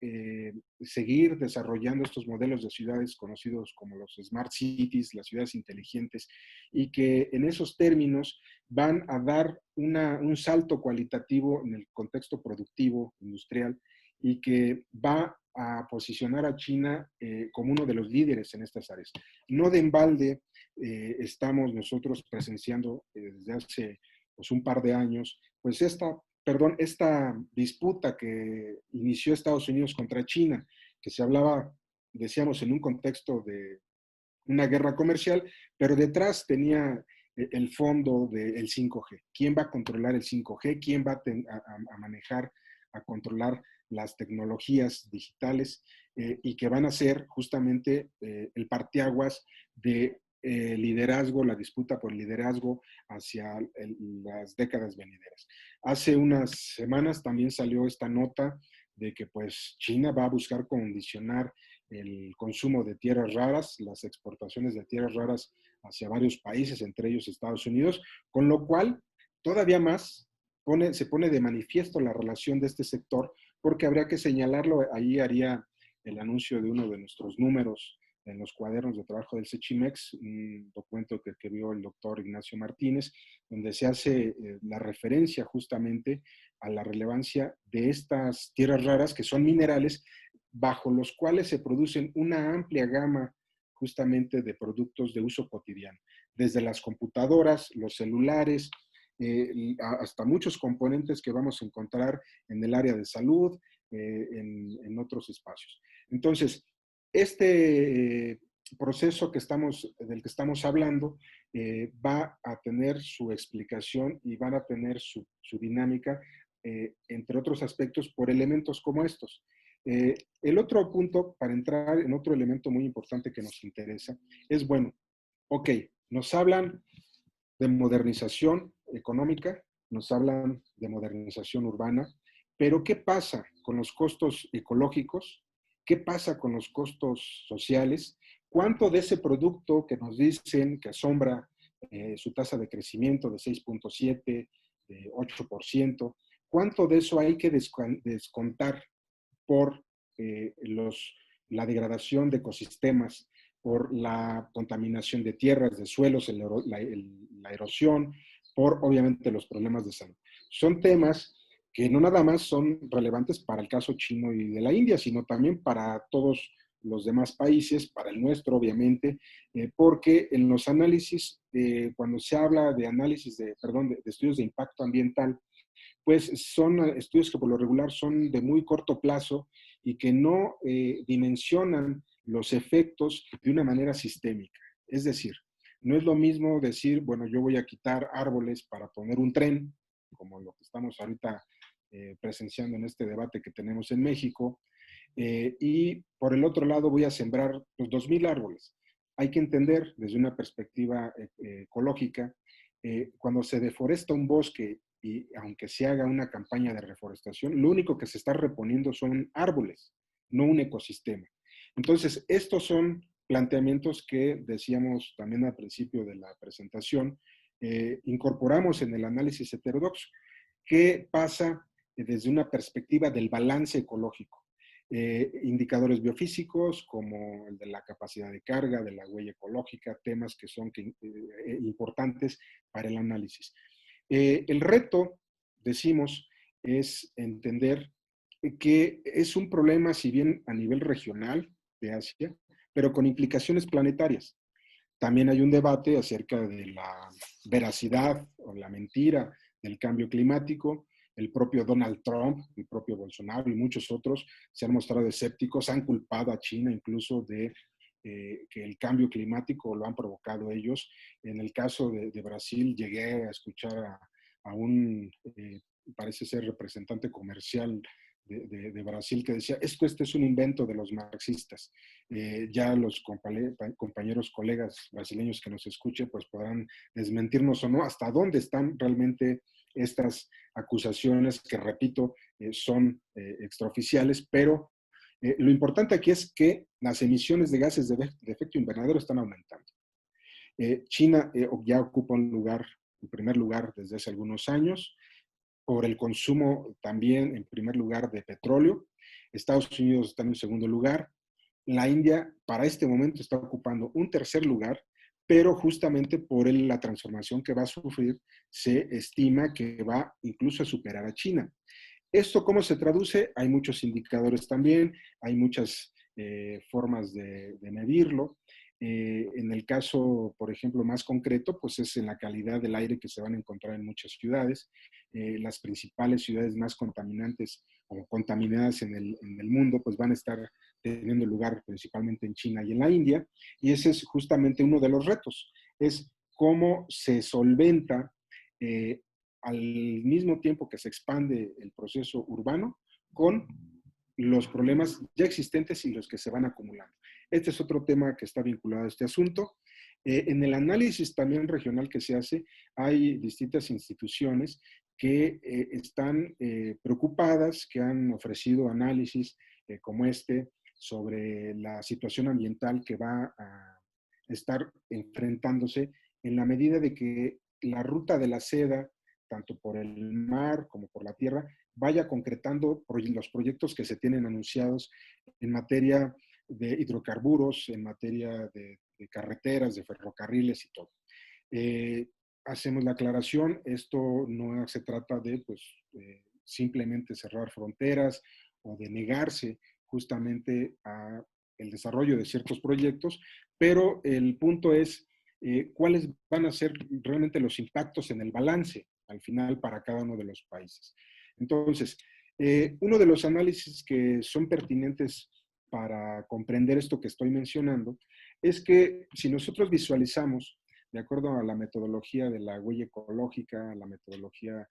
seguir desarrollando estos modelos de ciudades conocidos como los smart cities, las ciudades inteligentes, y que en esos términos van a dar un salto cualitativo en el contexto productivo, industrial, y que va a posicionar a China como uno de los líderes en estas áreas. No de embalde estamos nosotros presenciando desde hace pues, un par de años, pues esta disputa que inició Estados Unidos contra China, que se hablaba, decíamos, en un contexto de una guerra comercial, pero detrás tenía el fondo del 5G. ¿Quién va a controlar el 5G? ¿Quién va a manejar, a controlar las tecnologías digitales y que van a ser justamente el parteaguas de liderazgo, la disputa por el liderazgo hacia las décadas venideras? Hace unas semanas también salió esta nota de que pues China va a buscar condicionar el consumo de tierras raras, las exportaciones de tierras raras hacia varios países, entre ellos Estados Unidos, con lo cual todavía más se pone de manifiesto la relación de este sector, porque habría que señalarlo, ahí haría el anuncio de uno de nuestros números en los cuadernos de trabajo del Sechimex, un documento que vio el doctor Ignacio Martínez, donde se hace la referencia justamente a la relevancia de estas tierras raras, que son minerales, bajo los cuales se producen una amplia gama justamente de productos de uso cotidiano, desde las computadoras, los celulares, hasta muchos componentes que vamos a encontrar en el área de salud, en otros espacios. Entonces, este proceso del que estamos hablando va a tener su explicación y van a tener su dinámica, entre otros aspectos, por elementos como estos. El otro punto, para entrar en otro elemento muy importante que nos interesa, es, bueno, ok, nos hablan de modernización económica, nos hablan de modernización urbana, pero ¿qué pasa con los costos ecológicos? ¿Qué pasa con los costos sociales? ¿Cuánto de ese producto que nos dicen que asombra su tasa de crecimiento de 6.7, de 8%, cuánto de eso hay que descontar por la degradación de ecosistemas, por la contaminación de tierras, de suelos, la erosión, por obviamente los problemas de salud? Son temas que no nada más son relevantes para el caso chino y de la India, sino también para todos los demás países, para el nuestro obviamente, porque en los análisis, cuando se habla de análisis de estudios de impacto ambiental, pues son estudios que por lo regular son de muy corto plazo y que no dimensionan los efectos de una manera sistémica. Es decir, no es lo mismo decir, bueno, yo voy a quitar árboles para poner un tren, como lo que estamos ahorita presenciando en este debate que tenemos en México, y por el otro lado voy a sembrar los 2,000 árboles. Hay que entender desde una perspectiva ecológica, cuando se deforesta un bosque y aunque se haga una campaña de reforestación, lo único que se está reponiendo son árboles, no un ecosistema. Entonces, estos son planteamientos que decíamos también al principio de la presentación, incorporamos en el análisis heterodoxo. ¿Qué pasa desde una perspectiva del balance ecológico? Indicadores biofísicos como el de la capacidad de carga, de la huella ecológica, temas que son importantes para el análisis. El reto, decimos, es entender que es un problema, si bien a nivel regional de Asia, pero con implicaciones planetarias. También hay un debate acerca de la veracidad o la mentira del cambio climático. El propio Donald Trump, el propio Bolsonaro y muchos otros se han mostrado escépticos, han culpado a China incluso de que el cambio climático lo han provocado ellos. En el caso de Brasil, llegué a escuchar a un, parece ser representante comercial de Brasil, que decía, este es un invento de los marxistas. Ya los compañeros, colegas brasileños que nos escuchen, pues podrán desmentirnos o no hasta dónde están realmente estas acusaciones que, repito, son extraoficiales, pero lo importante aquí es que las emisiones de gases de efecto invernadero están aumentando. China ya ocupa el primer lugar desde hace algunos años, por el consumo también en primer lugar de petróleo. Estados Unidos está en el segundo lugar. La India para este momento está ocupando un tercer lugar, pero justamente por la transformación que va a sufrir, se estima que va incluso a superar a China. ¿Esto cómo se traduce? Hay muchos indicadores también, hay muchas formas de medirlo. En el caso, por ejemplo, más concreto, pues es en la calidad del aire que se van a encontrar en muchas ciudades. Las principales ciudades más contaminantes o contaminadas en el mundo, pues van a estar teniendo lugar principalmente en China y en la India. Y ese es justamente uno de los retos, es cómo se solventa al mismo tiempo que se expande el proceso urbano con los problemas ya existentes y los que se van acumulando. Este es otro tema que está vinculado a este asunto. En el análisis también regional que se hace, hay distintas instituciones que están preocupadas, que han ofrecido análisis como este sobre la situación ambiental que va a estar enfrentándose en la medida de que la ruta de la seda, tanto por el mar como por la tierra, vaya concretando los proyectos que se tienen anunciados en materia de hidrocarburos, en materia de carreteras, de ferrocarriles y todo. Eh, Hacemos la aclaración, esto no se trata de pues, simplemente cerrar fronteras o de negarse justamente a el desarrollo de ciertos proyectos, pero el punto es cuáles van a ser realmente los impactos en el balance al final para cada uno de los países. Entonces, uno de los análisis que son pertinentes para comprender esto que estoy mencionando es que si nosotros visualizamos de acuerdo a la metodología de la huella ecológica, la metodología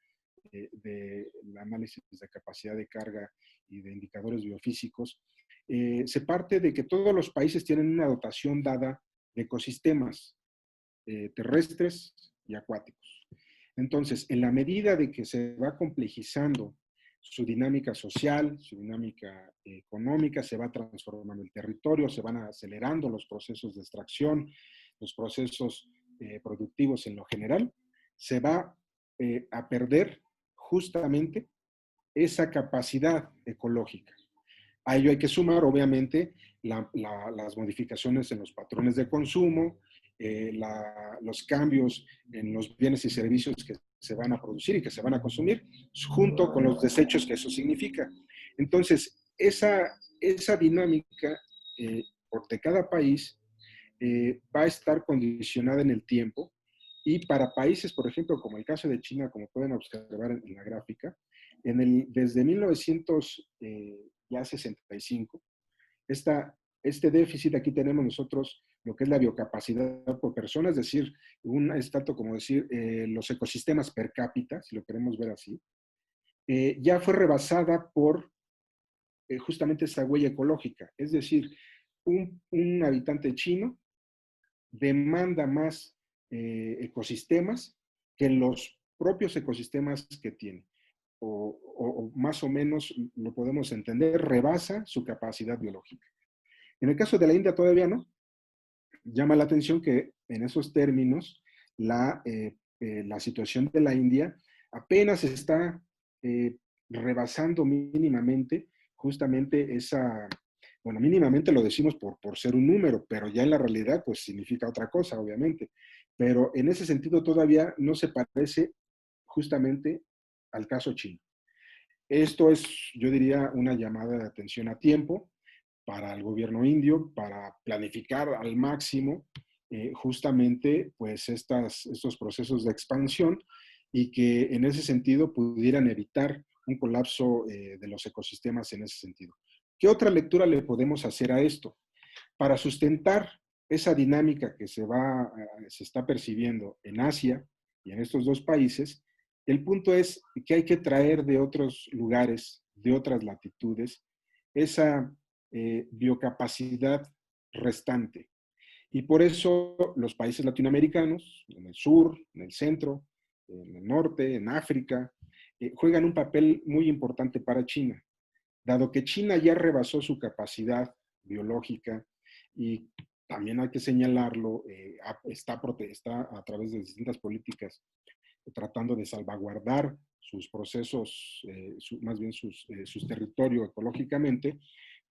del análisis de capacidad de carga y de indicadores biofísicos, se parte de que todos los países tienen una dotación dada de ecosistemas terrestres y acuáticos. Entonces, en la medida de que se va complejizando su dinámica social, su dinámica económica, se va transformando el territorio, se van acelerando los procesos de extracción, los procesos productivos en lo general, se va a perder justamente esa capacidad ecológica. A ello hay que sumar, obviamente, las modificaciones en los patrones de consumo, los cambios en los bienes y servicios que se van a producir y que se van a consumir, junto con los desechos que eso significa. Entonces, esa dinámica de cada país va a estar condicionada en el tiempo y para países, por ejemplo, como el caso de China, como pueden observar en la gráfica, desde 1965, este déficit, aquí tenemos nosotros lo que es la biocapacidad por persona, es decir, es tanto como decir los ecosistemas per cápita, si lo queremos ver así, ya fue rebasada por justamente esa huella ecológica. Es decir, un habitante chino demanda más ecosistemas que los propios ecosistemas que tiene. O más o menos lo podemos entender, rebasa su capacidad biológica. En el caso de la India todavía no. Llama la atención que en esos términos la situación de la India apenas está rebasando mínimamente justamente bueno, mínimamente lo decimos por ser un número, pero ya en la realidad pues significa otra cosa, obviamente. Pero en ese sentido todavía no se parece justamente al caso chino. Esto es, yo diría, una llamada de atención a tiempo para el gobierno indio, para planificar al máximo justamente pues estos procesos de expansión y que en ese sentido pudieran evitar un colapso de los ecosistemas en ese sentido. ¿Qué otra lectura le podemos hacer a esto? Para sustentar esa dinámica que se está percibiendo en Asia y en estos dos países, el punto es que hay que traer de otros lugares, de otras latitudes, esa biocapacidad restante. Y por eso los países latinoamericanos, en el sur, en el centro, en el norte, en África, juegan un papel muy importante para China. Dado que China ya rebasó su capacidad biológica y también hay que señalarlo, está a través de distintas políticas tratando de salvaguardar sus procesos, más bien sus territorios ecológicamente,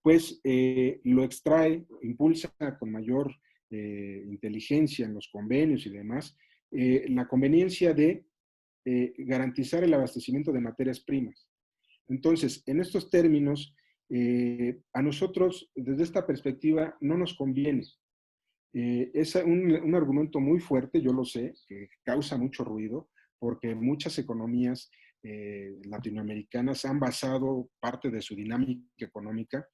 pues lo extrae, impulsa con mayor inteligencia en los convenios y demás, la conveniencia de garantizar el abastecimiento de materias primas. Entonces, en estos términos, a nosotros, desde esta perspectiva, no nos conviene. Es un argumento muy fuerte, yo lo sé, que causa mucho ruido, porque muchas economías latinoamericanas han basado parte de su dinámica económica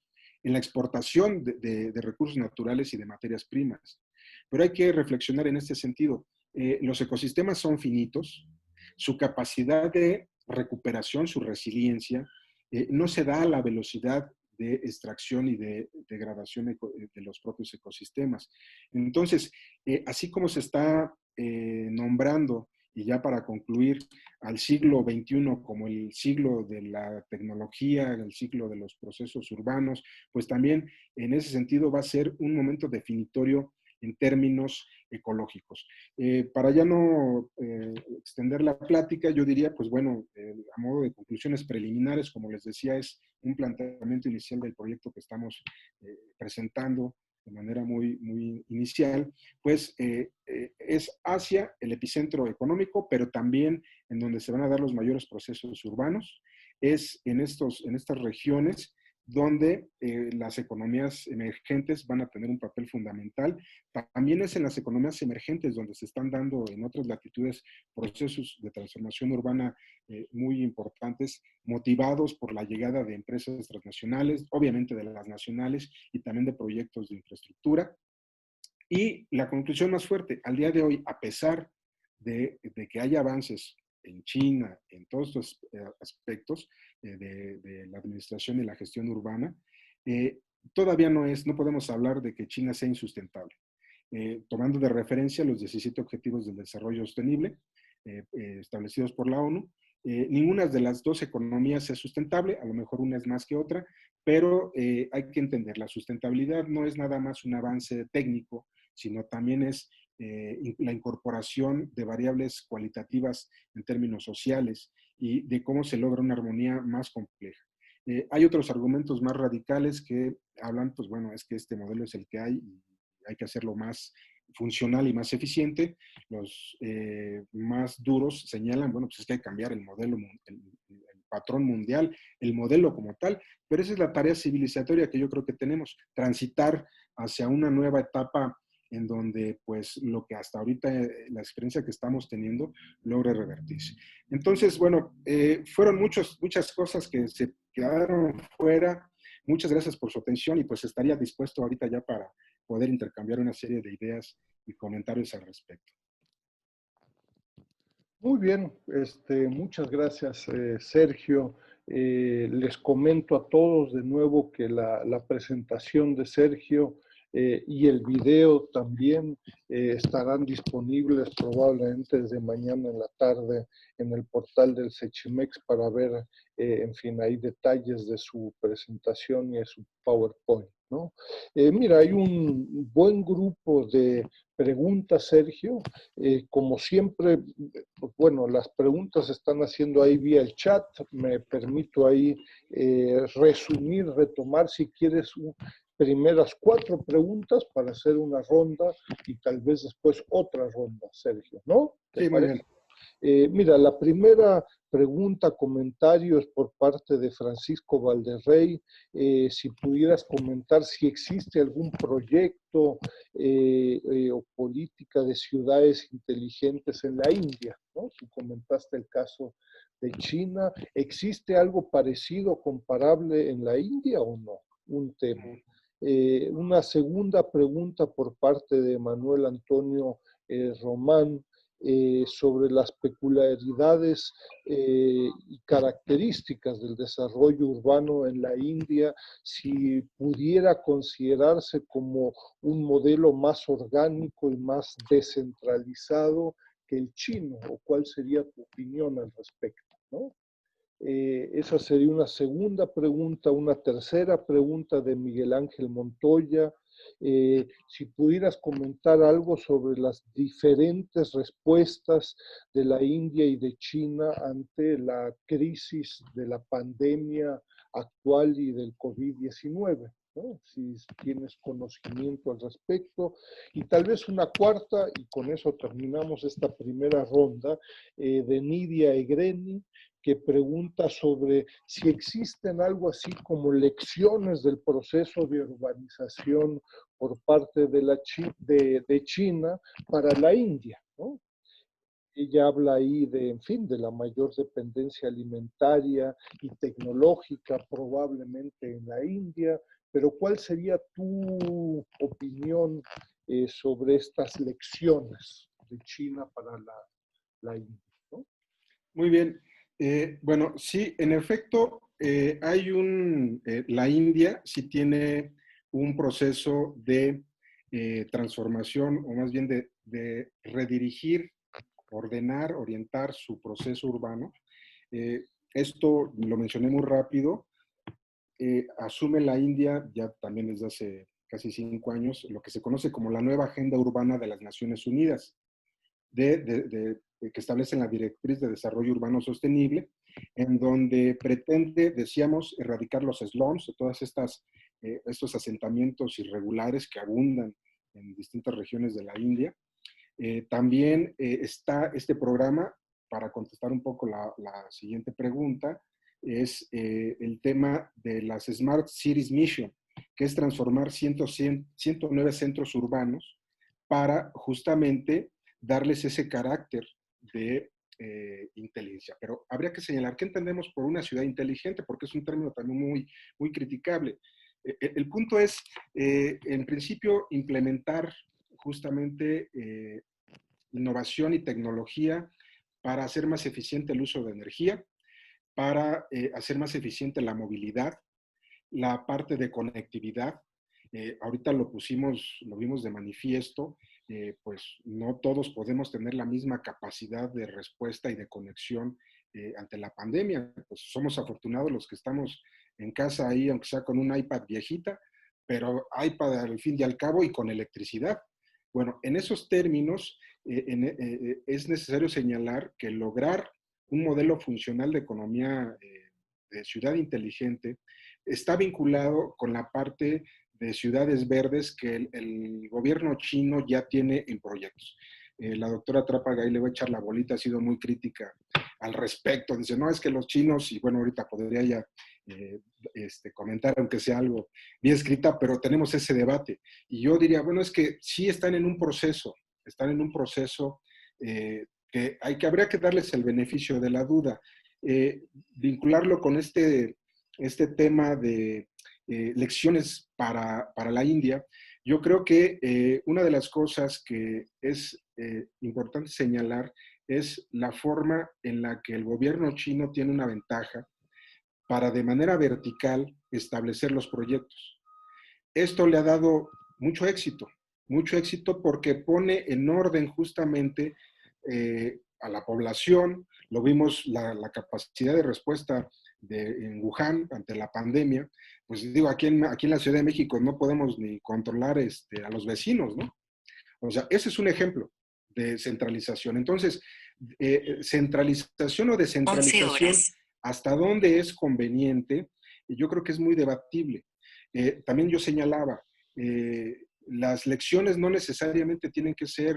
en la exportación de recursos naturales y de materias primas. Pero hay que reflexionar en este sentido. Los ecosistemas son finitos, su capacidad de recuperación, su resiliencia, no se da a la velocidad de extracción y de degradación de los propios ecosistemas. Entonces, así como se está nombrando y ya para concluir, al siglo XXI como el siglo de la tecnología, el siglo de los procesos urbanos, pues también en ese sentido va a ser un momento definitorio en términos ecológicos. Para ya no extender la plática, yo diría, pues bueno, a modo de conclusiones preliminares, como les decía, es un planteamiento inicial del proyecto que estamos presentando de manera muy inicial, pues es Asia el epicentro económico, pero también en donde se van a dar los mayores procesos urbanos, es en estas regiones donde las economías emergentes van a tener un papel fundamental. También es en las economías emergentes donde se están dando en otras latitudes procesos de transformación urbana muy importantes, motivados por la llegada de empresas transnacionales, obviamente de las nacionales y también de proyectos de infraestructura. Y la conclusión más fuerte, al día de hoy, a pesar de que haya avances en China, en todos estos aspectos de la administración y la gestión urbana, todavía no podemos hablar de que China sea insustentable. Tomando de referencia los 17 Objetivos del Desarrollo Sostenible establecidos por la ONU, ninguna de las dos economías es sustentable, a lo mejor una es más que otra, pero hay que entender, la sustentabilidad no es nada más un avance técnico, sino también es la incorporación de variables cualitativas en términos sociales y de cómo se logra una armonía más compleja. Hay otros argumentos más radicales que hablan, pues bueno, es que este modelo es el que hay que hacerlo más funcional y más eficiente. Los más duros señalan, bueno, pues es que hay que cambiar el modelo, el patrón mundial, el modelo como tal, pero esa es la tarea civilizatoria que yo creo que tenemos, transitar hacia una nueva etapa en donde pues lo que hasta ahorita, la experiencia que estamos teniendo, logre revertirse. Entonces, bueno, fueron muchas cosas que se quedaron fuera. Muchas gracias por su atención y pues estaría dispuesto ahorita ya para poder intercambiar una serie de ideas y comentarios al respecto. Muy bien, muchas gracias, Sergio. Les comento a todos de nuevo que la presentación de Sergio y el video también estarán disponibles probablemente desde mañana en la tarde en el portal del Sechimex para ver, en fin, hay detalles de su presentación y de su PowerPoint, ¿no? Mira, hay un buen grupo de preguntas, Sergio. Como siempre, pues bueno, las preguntas se están haciendo ahí vía el chat. Me permito ahí resumir, retomar, si quieres, primeras 4 preguntas para hacer una ronda y tal vez después otra ronda, Sergio, ¿no? ¿Te Sí, muy parece? bien. Mira, la primera pregunta, comentario es por parte de Francisco Valderrey. Si pudieras comentar si existe algún proyecto o política de ciudades inteligentes en la India, ¿no? Tú comentaste el caso de China. ¿Existe algo parecido, comparable en la India o no? Un tema. Una segunda pregunta por parte de Manuel Antonio Román sobre las peculiaridades y características del desarrollo urbano en la India, si pudiera considerarse como un modelo más orgánico y más descentralizado que el chino, o cuál sería tu opinión al respecto, ¿no? Esa sería una segunda pregunta. Una tercera pregunta de Miguel Ángel Montoya. Si pudieras comentar algo sobre las diferentes respuestas de la India y de China ante la crisis de la pandemia actual y del COVID-19, ¿no? Si tienes conocimiento al respecto. Y tal vez una cuarta, y con eso terminamos esta primera ronda, de Nidia Egreni, que pregunta sobre si existen algo así como lecciones del proceso de urbanización por parte de China para la India, ¿no? Ella habla ahí de, en fin, de la mayor dependencia alimentaria y tecnológica probablemente en la India, pero ¿cuál sería tu opinión sobre estas lecciones de China para la India, ¿no? Muy bien. Bueno, sí, en efecto, la India sí tiene un proceso de transformación, o más bien de redirigir ordenar, orientar su proceso urbano. Esto lo mencioné muy rápido. Asume la India, ya también desde hace casi 5 años, lo que se conoce como la nueva Agenda Urbana de las Naciones Unidas, que establecen la Directriz de Desarrollo Urbano Sostenible, en donde pretende, decíamos, erradicar los slums, todas estos asentamientos irregulares que abundan en distintas regiones de la India. También está este programa, para contestar un poco la siguiente pregunta, es el tema de las Smart Cities Mission, que es transformar 109 centros urbanos para justamente darles ese carácter de inteligencia. Pero habría que señalar qué entendemos por una ciudad inteligente, porque es un término también muy criticable. El punto es, en principio, implementar justamente innovación y tecnología para hacer más eficiente el uso de energía, para hacer más eficiente la movilidad, la parte de conectividad. Ahorita lo vimos de manifiesto, pues no todos podemos tener la misma capacidad de respuesta y de conexión ante la pandemia. Pues somos afortunados los que estamos en casa ahí, aunque sea con un iPad viejita, pero iPad al fin y al cabo y con electricidad. Bueno, en esos términos es necesario señalar que lograr un modelo funcional de economía de ciudad inteligente está vinculado con la parte de ciudades verdes que el gobierno chino ya tiene en proyectos. La doctora Trapagay le voy a echar la bolita, ha sido muy crítica al respecto. Dice, no, es que los chinos, y bueno, ahorita podría ya comentar, aunque sea algo bien escrita, pero tenemos ese debate. Y yo diría, bueno, es que sí están en un proceso habría que darles el beneficio de la duda. Vincularlo con este tema de lecciones para la India, yo creo que una de las cosas que es importante señalar es la forma en la que el gobierno chino tiene una ventaja para de manera vertical establecer los proyectos. Esto le ha dado mucho éxito porque pone en orden justamente a la población. Lo vimos, la capacidad de respuesta en Wuhan ante la pandemia. Pues digo, aquí en la Ciudad de México no podemos ni controlar a los vecinos, ¿no? O sea, ese es un ejemplo de centralización. Entonces, centralización o descentralización, hasta dónde es conveniente, yo creo que es muy debatible. También yo señalaba, las lecciones no necesariamente tienen que ser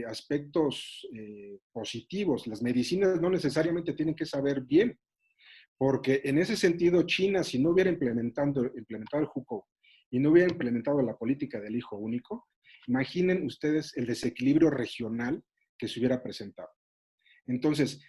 aspectos positivos, las medicinas no necesariamente tienen que saber bien, porque en ese sentido China, si no hubiera implementado el Hukou y no hubiera implementado la política del hijo único, imaginen ustedes el desequilibrio regional que se hubiera presentado. Entonces,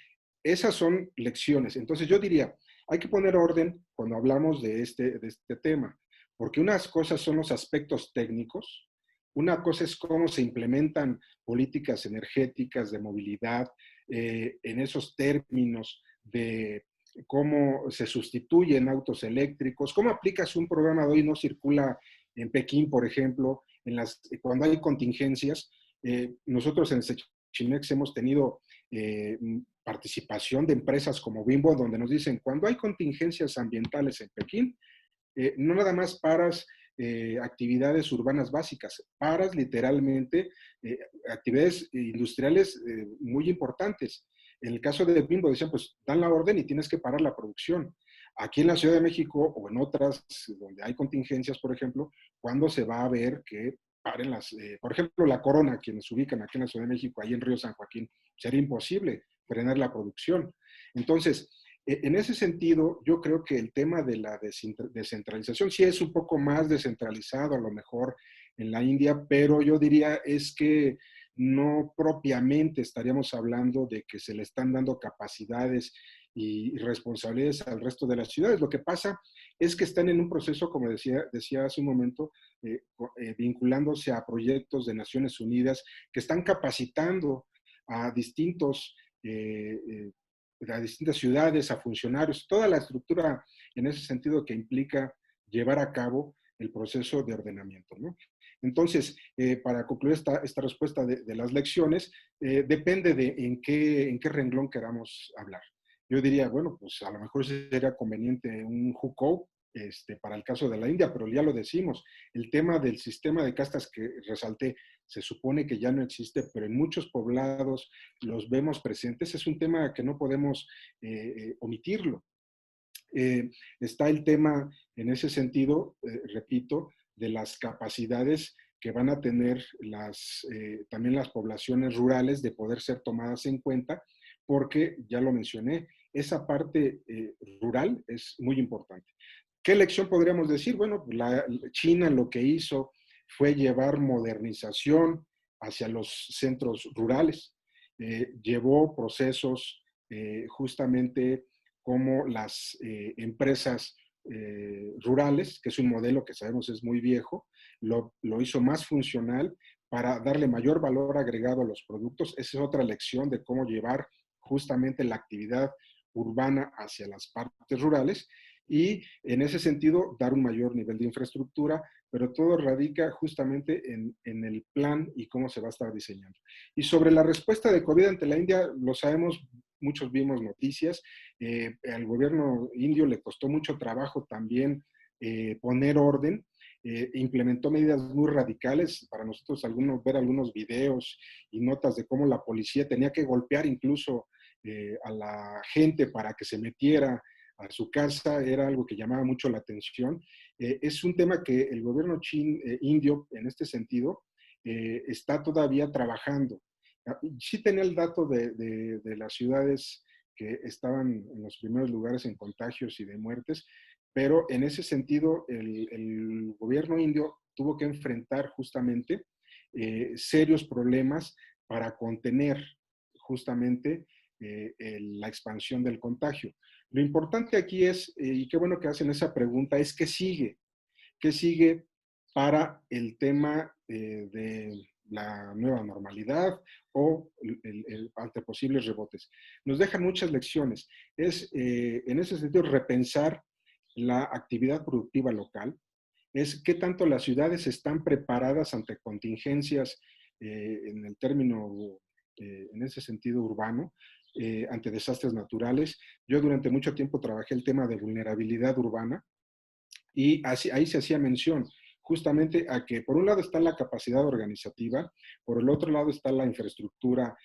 esas son lecciones. Entonces yo diría, hay que poner orden cuando hablamos de este tema, porque unas cosas son los aspectos técnicos, una cosa es cómo se implementan políticas energéticas de movilidad en esos términos de cómo se sustituyen autos eléctricos, cómo aplicas un programa de hoy no circula en Pekín, por ejemplo, cuando hay contingencias. Nosotros en Sechimex hemos tenido participación de empresas como Bimbo, donde nos dicen, cuando hay contingencias ambientales en Pekín, no nada más paras actividades urbanas básicas, paras literalmente actividades industriales muy importantes. En el caso de Bimbo decían, pues dan la orden y tienes que parar la producción. Aquí en la Ciudad de México o en otras donde hay contingencias, por ejemplo, ¿cuándo se va a ver que paren por ejemplo, la Corona, quienes ubican aquí en la Ciudad de México, ahí en Río San Joaquín, sería imposible frenar la producción? Entonces, en ese sentido, yo creo que el tema de la descentralización sí es un poco más descentralizado a lo mejor en la India, pero yo diría es que no propiamente estaríamos hablando de que se le están dando capacidades y responsabilidades al resto de las ciudades. Lo que pasa es que están en un proceso, como decía hace un momento, vinculándose a proyectos de Naciones Unidas que están capacitando a a distintas ciudades, a funcionarios, toda la estructura en ese sentido que implica llevar a cabo, el proceso de ordenamiento, ¿no? Entonces, para concluir esta respuesta de las lecciones, depende de en qué renglón queramos hablar. Yo diría, bueno, pues a lo mejor sería conveniente un hukou para el caso de la India, pero ya lo decimos, el tema del sistema de castas que resalté, se supone que ya no existe, pero en muchos poblados los vemos presentes, es un tema que no podemos omitirlo. Está el tema, en ese sentido, repito, de las capacidades que van a tener también las poblaciones rurales de poder ser tomadas en cuenta, porque, ya lo mencioné, esa parte rural es muy importante. ¿Qué lección podríamos decir? Bueno, China lo que hizo fue llevar modernización hacia los centros rurales, llevó procesos justamente como las empresas rurales, que es un modelo que sabemos es muy viejo, lo hizo más funcional para darle mayor valor agregado a los productos. Esa es otra lección de cómo llevar justamente la actividad urbana hacia las partes rurales y en ese sentido dar un mayor nivel de infraestructura, pero todo radica justamente en el plan y cómo se va a estar diseñando. Y sobre la respuesta de COVID ante la India, lo sabemos, muchos vimos noticias, al gobierno indio le costó mucho trabajo también poner orden, implementó medidas muy radicales. Para nosotros ver algunos videos y notas de cómo la policía tenía que golpear incluso a la gente para que se metiera a su casa, era algo que llamaba mucho la atención. Es un tema que el gobierno indio, en este sentido, está todavía trabajando. Sí tenía el dato de las ciudades que estaban en los primeros lugares en contagios y de muertes, pero en ese sentido el gobierno indio tuvo que enfrentar justamente serios problemas para contener justamente la expansión del contagio. Lo importante aquí es, y qué bueno que hacen esa pregunta, es qué sigue. ¿Qué sigue para el tema de la nueva normalidad o ante posibles rebotes? Nos dejan muchas lecciones. Es, en ese sentido, repensar la actividad productiva local, es qué tanto las ciudades están preparadas ante contingencias en el término, en ese sentido urbano, ante desastres naturales. Yo durante mucho tiempo trabajé el tema de vulnerabilidad urbana y ahí se hacía mención justamente a que por un lado está la capacidad organizativa, por el otro lado está la infraestructura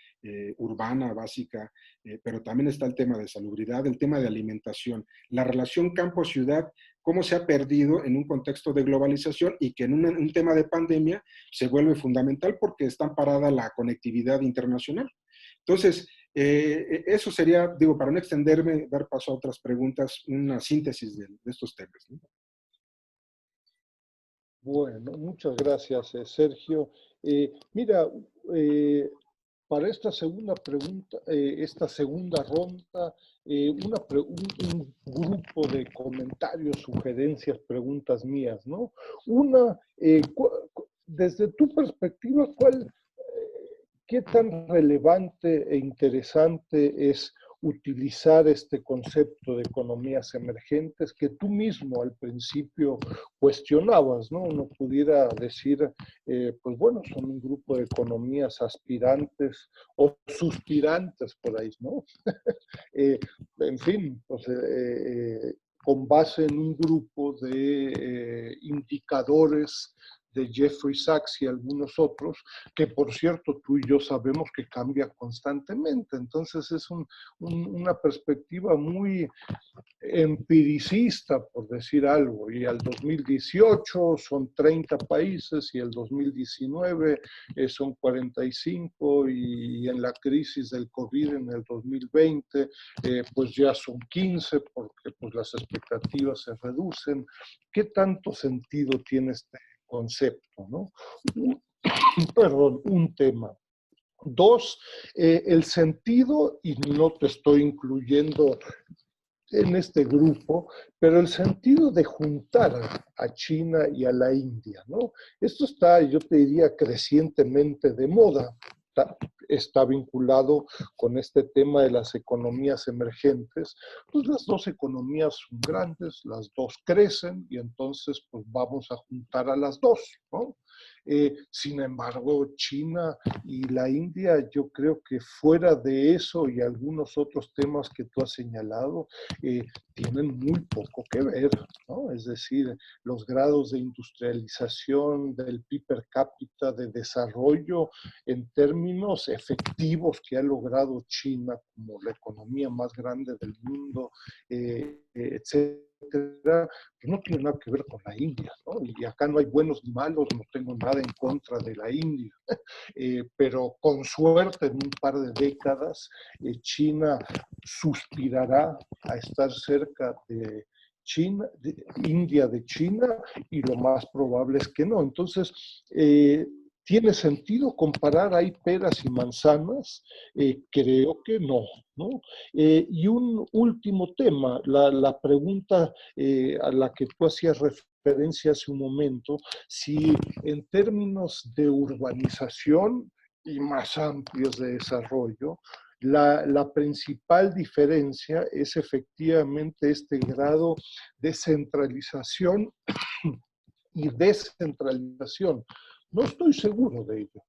urbana básica, pero también está el tema de salubridad, el tema de alimentación, la relación campo-ciudad, cómo se ha perdido en un contexto de globalización y que en un tema de pandemia se vuelve fundamental porque está amparada la conectividad internacional. Entonces, eso sería, digo, para no extenderme, dar paso a otras preguntas, una síntesis de estos temas, ¿no? Bueno, muchas gracias, Sergio. Mira, para esta segunda pregunta, esta segunda ronda, un grupo de comentarios, sugerencias, preguntas mías, ¿no? Una, desde tu perspectiva, ¿qué tan relevante e interesante es utilizar este concepto de economías emergentes que tú mismo al principio cuestionabas, ¿no? Uno pudiera decir, pues bueno, son un grupo de economías aspirantes o suspirantes por ahí, ¿no? En fin, pues, con base en un grupo de indicadores de Jeffrey Sachs y algunos otros, que por cierto tú y yo sabemos que cambian constantemente. Entonces es una perspectiva muy empiricista, por decir algo, y al 2018 son 30 países y el 2019 son 45 y en la crisis del COVID en el 2020 pues ya son 15 porque pues las expectativas se reducen. ¿Qué tanto sentido tiene este concepto, ¿no? Perdón, un tema. Dos, el sentido, y no te estoy incluyendo en este grupo, pero el sentido de juntar a China y a la India, ¿no? Esto está, yo te diría, crecientemente de moda. está vinculado con este tema de las economías emergentes. Pues las dos economías son grandes, las dos crecen y entonces pues vamos a juntar a las dos, ¿no? Sin embargo, China y la India, yo creo que fuera de eso y algunos otros temas que tú has señalado, tienen muy poco que ver, ¿no? Es decir, los grados de industrialización del PIB per cápita, de desarrollo en términos efectivos que ha logrado China como la economía más grande del mundo, etcétera, pues no tiene nada que ver con la India, ¿no? Y acá no hay buenos ni malos, no tengo nada en contra de la India, pero con suerte en un par de décadas China suspirará a estar cerca de China, de India de China, y lo más probable es que no. Entonces, ¿tiene sentido comparar ahí peras y manzanas? Creo que no, ¿no? Y un último tema, la pregunta a la que tú hacías referencia hace un momento, si en términos de urbanización y más amplios de desarrollo, la principal diferencia es efectivamente este grado de centralización y descentralización. No estoy seguro de ello.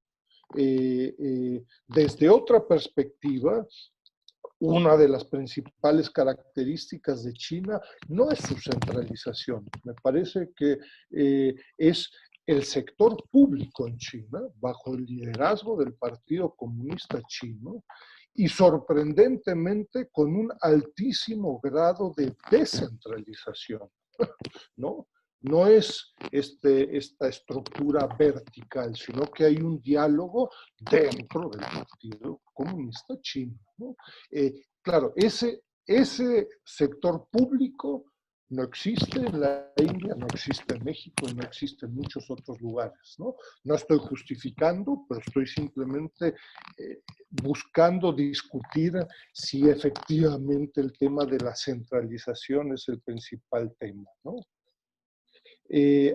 Desde otra perspectiva, una de las principales características de China no es su centralización. Me parece que es el sector público en China, bajo el liderazgo del Partido Comunista Chino, y sorprendentemente con un altísimo grado de descentralización, ¿no? No es esta estructura vertical, sino que hay un diálogo dentro del Partido Comunista Chino, ¿no? Claro, ese sector público no existe en la India, no existe en México y no existe en muchos otros lugares, ¿no? No estoy justificando, pero estoy simplemente buscando discutir si efectivamente el tema de la centralización es el principal tema, ¿no?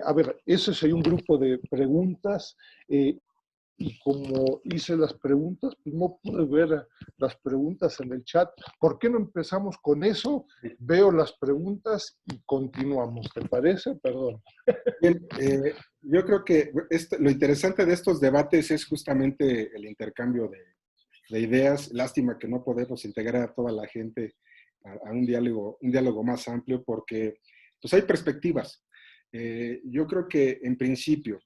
A ver, ese sería un grupo de preguntas y como hice las preguntas, pues no pude ver las preguntas en el chat. ¿Por qué no empezamos con eso? Veo las preguntas y continuamos. ¿Te parece? Perdón. Bien, yo creo que lo interesante de estos debates es justamente el intercambio de ideas. Lástima que no podemos integrar a toda la gente a un diálogo más amplio porque pues hay perspectivas. Yo creo que en principio,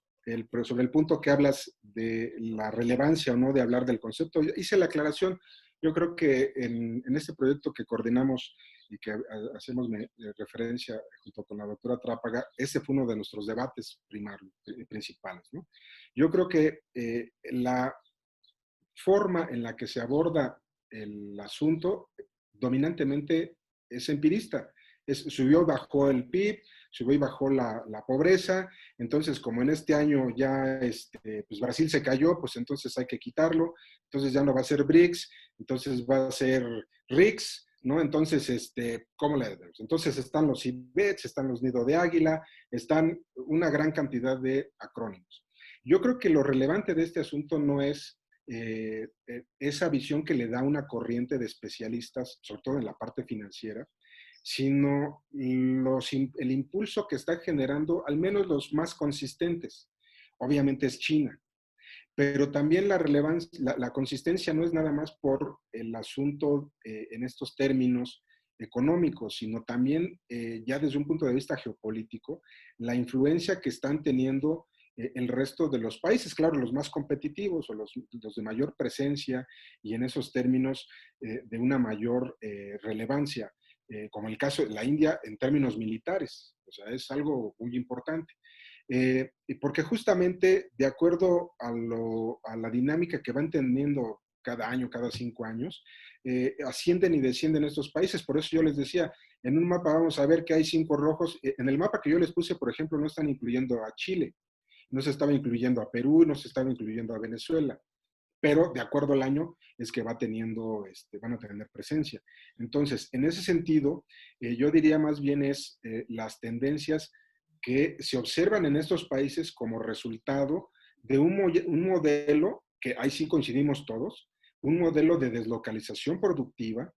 sobre el punto que hablas de la relevancia o no de hablar del concepto, hice la aclaración. Yo creo que en este proyecto que coordinamos y que hacemos referencia junto con la doctora Trápaga, ese fue uno de nuestros debates primarios, principales, ¿no? Yo creo que la forma en la que se aborda el asunto dominantemente es empirista. Subió y bajó el PIB, subió y bajó la pobreza, entonces como en este año ya pues Brasil se cayó, pues entonces hay que quitarlo, entonces ya no va a ser BRICS, entonces va a ser RICS, ¿no? Entonces, ¿cómo le debemos? Entonces están los IBETs, están los Nido de Águila, están una gran cantidad de acrónimos. Yo creo que lo relevante de este asunto no es esa visión que le da una corriente de especialistas, sobre todo en la parte financiera, sino el impulso que está generando al menos los más consistentes. Obviamente es China, pero también la relevancia, la consistencia no es nada más por el asunto en estos términos económicos, sino también ya desde un punto de vista geopolítico, la influencia que están teniendo el resto de los países, claro, los más competitivos o los de mayor presencia y en esos términos de una mayor relevancia, como el caso de la India en términos militares, o sea, es algo muy importante. Porque justamente de acuerdo a la dinámica que van teniendo cada año, cada 5 años, ascienden y descienden estos países. Por eso yo les decía, en un mapa vamos a ver que hay 5 rojos. En el mapa que yo les puse, por ejemplo, no están incluyendo a Chile, no se estaba incluyendo a Perú, no se estaba incluyendo a Venezuela, pero de acuerdo al año es que van a tener presencia. Entonces, en ese sentido, yo diría más bien es las tendencias que se observan en estos países como resultado de un modelo que ahí sí coincidimos todos, un modelo de deslocalización productiva,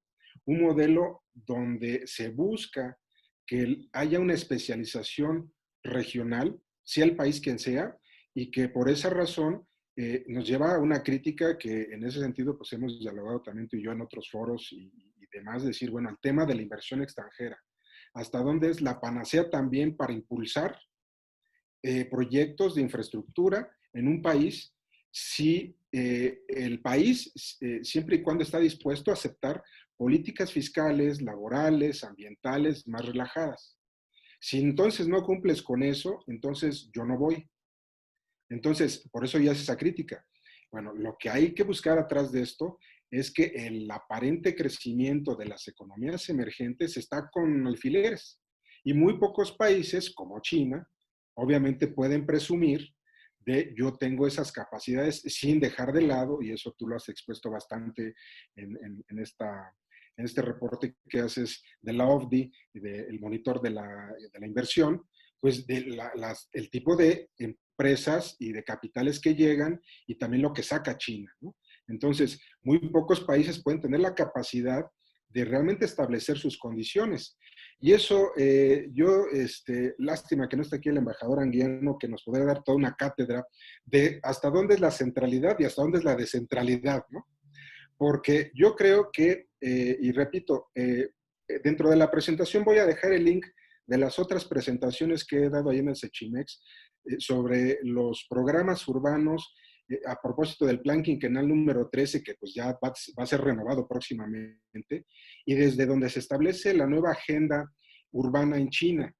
un modelo donde se busca que haya una especialización regional, sea el país quien sea, y que por esa razón nos lleva a una crítica que en ese sentido pues hemos dialogado también tú y yo en otros foros y demás, decir, bueno, el tema de la inversión extranjera, hasta dónde es la panacea también para impulsar proyectos de infraestructura en un país si el país, siempre y cuando está dispuesto a aceptar políticas fiscales, laborales, ambientales más relajadas. Si entonces no cumples con eso, entonces yo no voy. Entonces, por eso ya es esa crítica. Bueno, lo que hay que buscar atrás de esto es que el aparente crecimiento de las economías emergentes está con alfileres. Y muy pocos países, como China, obviamente pueden presumir de yo tengo esas capacidades sin dejar de lado, y eso tú lo has expuesto bastante en este reporte que haces de la OFDI, del monitor de la inversión, pues el tipo de empresas y de capitales que llegan y también lo que saca China, ¿no? Entonces, muy pocos países pueden tener la capacidad de realmente establecer sus condiciones. Y eso, lástima que no está aquí el embajador Anguiano, que nos podría dar toda una cátedra de hasta dónde es la centralidad y hasta dónde es la descentralidad, ¿no? Porque yo creo que, y repito, dentro de la presentación voy a dejar el link de las otras presentaciones que he dado ahí en el Sechimex sobre los programas urbanos a propósito del plan quinquenal número 13, que pues ya va a ser renovado próximamente, y desde donde se establece la nueva agenda urbana en China.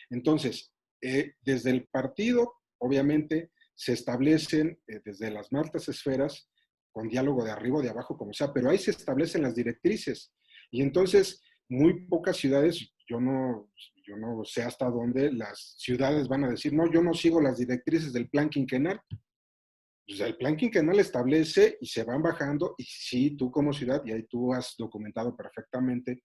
Entonces, desde el partido, obviamente, se establecen desde las más altas esferas, con diálogo de arriba o de abajo, como sea, pero ahí se establecen las directrices. Y entonces, muy pocas ciudades, yo no sé hasta dónde las ciudades van a decir, no, yo no sigo las directrices del plan quinquenal. Pues el plan quinquenal establece y se van bajando, y sí, tú como ciudad, y ahí tú has documentado perfectamente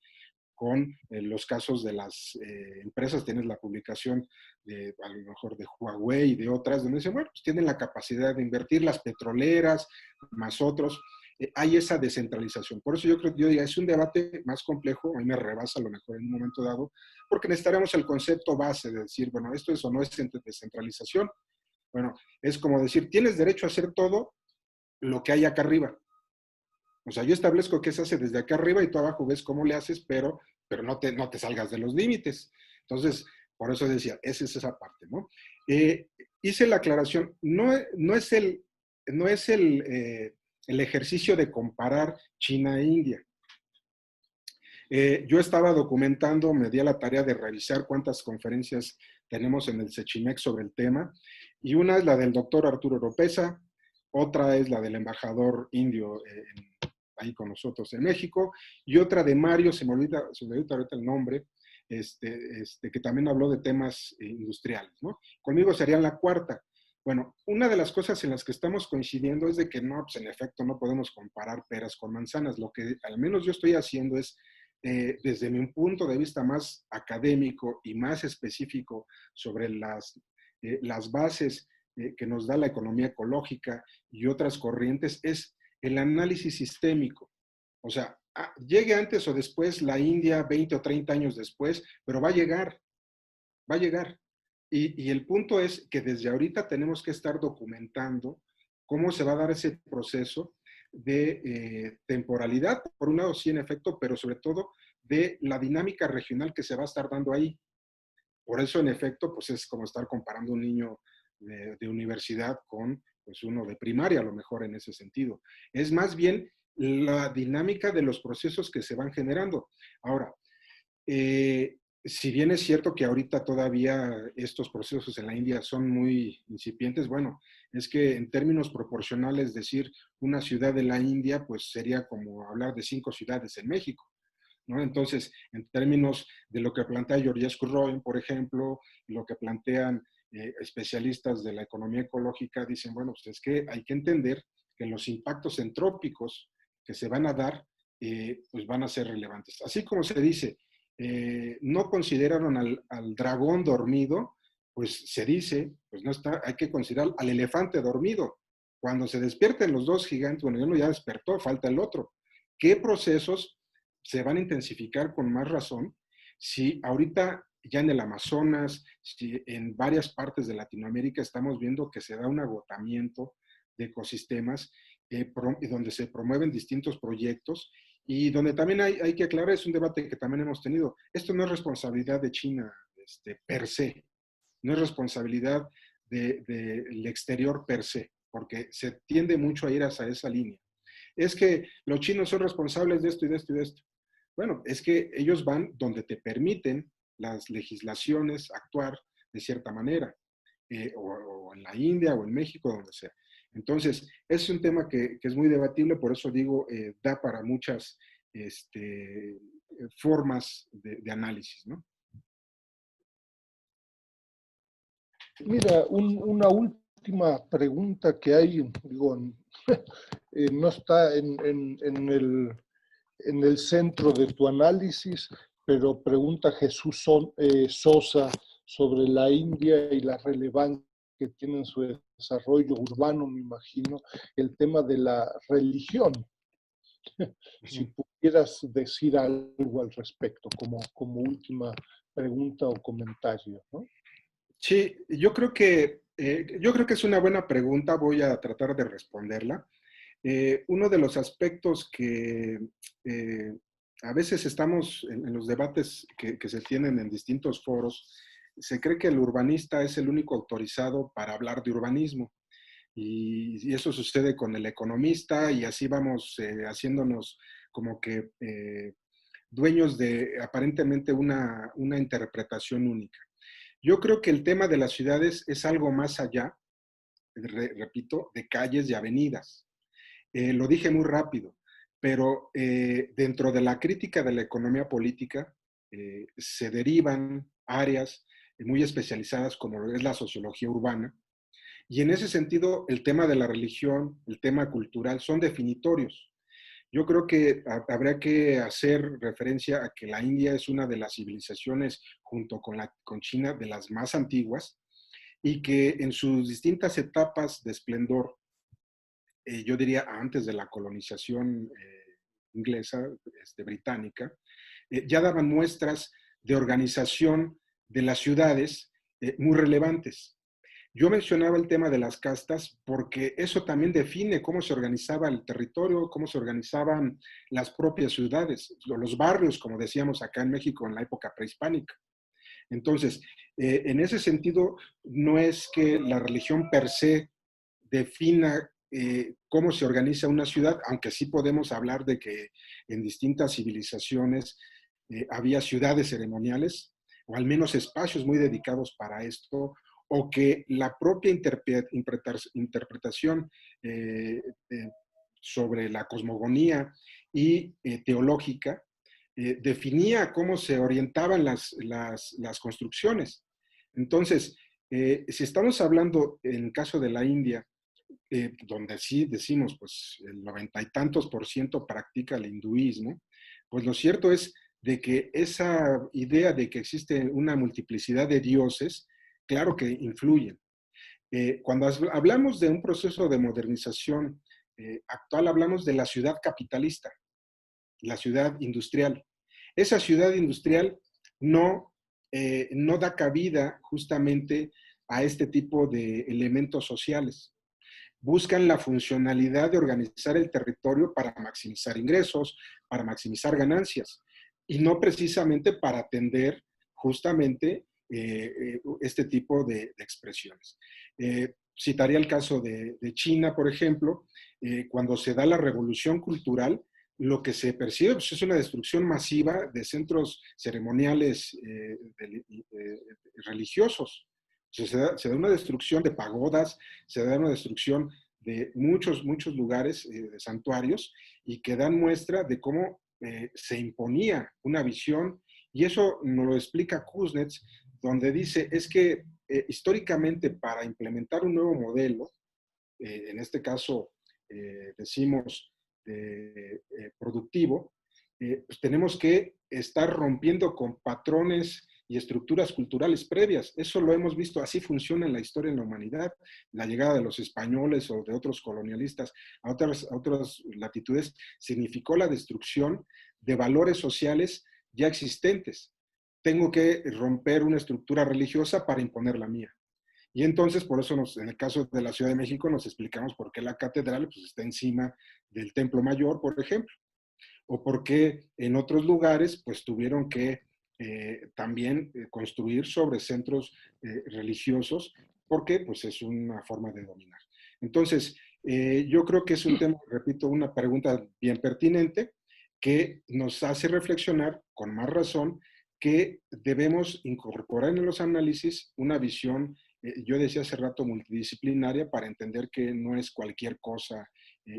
con los casos de las empresas, tienes la publicación de a lo mejor de Huawei y de otras, donde dicen, bueno, pues tienen la capacidad de invertir, las petroleras, más otros, hay esa descentralización. Por eso yo creo que yo diría, es un debate más complejo, a mí me rebasa a lo mejor en un momento dado, porque necesitaremos el concepto base de decir, bueno, esto es o no es descentralización. Bueno, es como decir, tienes derecho a hacer todo lo que hay acá arriba. O sea, yo establezco qué se hace desde acá arriba y tú abajo ves cómo le haces, pero no te salgas de los límites. Entonces, por eso decía, esa es esa parte, ¿no? Hice la aclaración, no es el ejercicio de comparar China e India. Yo estaba documentando, me di a la tarea de revisar cuántas conferencias tenemos en el Sechimex sobre el tema, y una es la del doctor Arturo Oropesa, otra es la del embajador indio ahí con nosotros en México, y otra de Mario, se me olvida ahorita el nombre, que también habló de temas industriales, ¿no? Conmigo sería la cuarta. Bueno, una de las cosas en las que estamos coincidiendo es de que no, pues en efecto no podemos comparar peras con manzanas. Lo que al menos yo estoy haciendo es, desde mi punto de vista más académico y más específico sobre las bases que nos da la economía ecológica y otras corrientes, es el análisis sistémico. O sea, llegue antes o después la India, 20 o 30 años después, pero va a llegar, va a llegar. Y el punto es que desde ahorita tenemos que estar documentando cómo se va a dar ese proceso de temporalidad, por un lado sí en efecto, pero sobre todo de la dinámica regional que se va a estar dando ahí. Por eso en efecto, pues es como estar comparando un niño de universidad con pues uno de primaria, a lo mejor en ese sentido. Es más bien la dinámica de los procesos que se van generando. Ahora, si bien es cierto que ahorita todavía estos procesos en la India son muy incipientes, bueno, es que en términos proporcionales decir una ciudad de la India, pues sería como hablar de 5 ciudades en México, ¿no? Entonces, en términos de lo que plantea Georgescu Roy, por ejemplo, lo que plantean especialistas de la economía ecológica, dicen, bueno, pues es que hay que entender que los impactos entrópicos que se van a dar, pues van a ser relevantes. Así como se dice, no consideraron al dragón dormido, pues se dice, pues no está, hay que considerar al elefante dormido. Cuando se despierten los dos gigantes, bueno, uno ya despertó, falta el otro. ¿Qué procesos se van a intensificar con más razón si ahorita ya en el Amazonas, si en varias partes de Latinoamérica estamos viendo que se da un agotamiento de ecosistemas donde se promueven distintos proyectos y donde también hay que aclarar, es un debate que también hemos tenido, esto no es responsabilidad de China per se, no es responsabilidad del exterior per se, porque se tiende mucho a ir hacia esa línea. Es que los chinos son responsables de esto y de esto y de esto. Bueno, es que ellos van donde te permiten las legislaciones actuar de cierta manera, o en la India o en México, donde sea. Entonces, es un tema que es muy debatible, por eso digo, da para muchas formas de análisis, ¿no? Mira, una última pregunta que hay, digo, no está en el centro de tu análisis, pero pregunta Jesús Sosa sobre la India y la relevancia que tiene en su desarrollo urbano, me imagino, el tema de la religión. Si pudieras decir algo al respecto, como última pregunta o comentario, ¿no? Sí, yo creo que es una buena pregunta, voy a tratar de responderla. Uno de los aspectos que a veces estamos en los debates que se tienen en distintos foros, se cree que el urbanista es el único autorizado para hablar de urbanismo. Y eso sucede con el economista y así vamos haciéndonos como que dueños de aparentemente una interpretación única. Yo creo que el tema de las ciudades es algo más allá, repito, de calles y avenidas. Lo dije muy rápido, pero dentro de la crítica de la economía política se derivan áreas muy especializadas como es la sociología urbana, y en ese sentido el tema de la religión, el tema cultural son definitorios. Yo creo que habría que hacer referencia a que la India es una de las civilizaciones, junto con China, de las más antiguas, y que en sus distintas etapas de esplendor, yo diría antes de la colonización inglesa, británica, ya daban muestras de organización de las ciudades muy relevantes. Yo mencionaba el tema de las castas porque eso también define cómo se organizaba el territorio, cómo se organizaban las propias ciudades, los barrios, como decíamos acá en México en la época prehispánica. Entonces, en ese sentido, no es que la religión per se defina cómo se organiza una ciudad, aunque sí podemos hablar de que en distintas civilizaciones había ciudades ceremoniales, o al menos espacios muy dedicados para esto, o que la propia interpretación sobre la cosmogonía y teológica definía cómo se orientaban las construcciones. Entonces, si estamos hablando en caso de la India, donde sí decimos, pues el 90 y tantos % practica el hinduismo, pues lo cierto es de que esa idea de que existe una multiplicidad de dioses, claro que influyen. Cuando hablamos de un proceso de modernización actual, hablamos de la ciudad capitalista, la ciudad industrial. Esa ciudad industrial no da cabida justamente a este tipo de elementos sociales. Buscan la funcionalidad de organizar el territorio para maximizar ingresos, para maximizar ganancias, y no precisamente para atender justamente este tipo de expresiones. Citaría el caso de China, por ejemplo, cuando se da la revolución cultural, lo que se percibe pues, es una destrucción masiva de centros ceremoniales religiosos. Se da una destrucción de pagodas, se da una destrucción de muchos lugares de santuarios y que dan muestra de cómo se imponía una visión, y eso nos lo explica Kuznets, donde dice, es que históricamente para implementar un nuevo modelo, en este caso decimos productivo, pues tenemos que estar rompiendo con patrones y estructuras culturales previas. Eso lo hemos visto, así funciona en la historia en la humanidad. La llegada de los españoles o de otros colonialistas a otras latitudes significó la destrucción de valores sociales ya existentes. Tengo que romper una estructura religiosa para imponer la mía. Y entonces, por eso en el caso de la Ciudad de México nos explicamos por qué la catedral pues, está encima del Templo Mayor, por ejemplo, o por qué en otros lugares pues tuvieron que también construir sobre centros religiosos, porque pues es una forma de dominar. Entonces, yo creo que es un tema, repito, una pregunta bien pertinente que nos hace reflexionar con más razón que debemos incorporar en los análisis una visión, yo decía hace rato, multidisciplinaria, para entender que no es cualquier cosa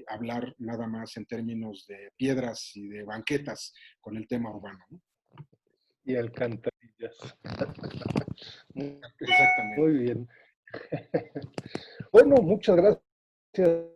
hablar nada más en términos de piedras y de banquetas con el tema urbano, ¿no? Y alcantarillas. Exactamente. Muy bien. Bueno, muchas gracias,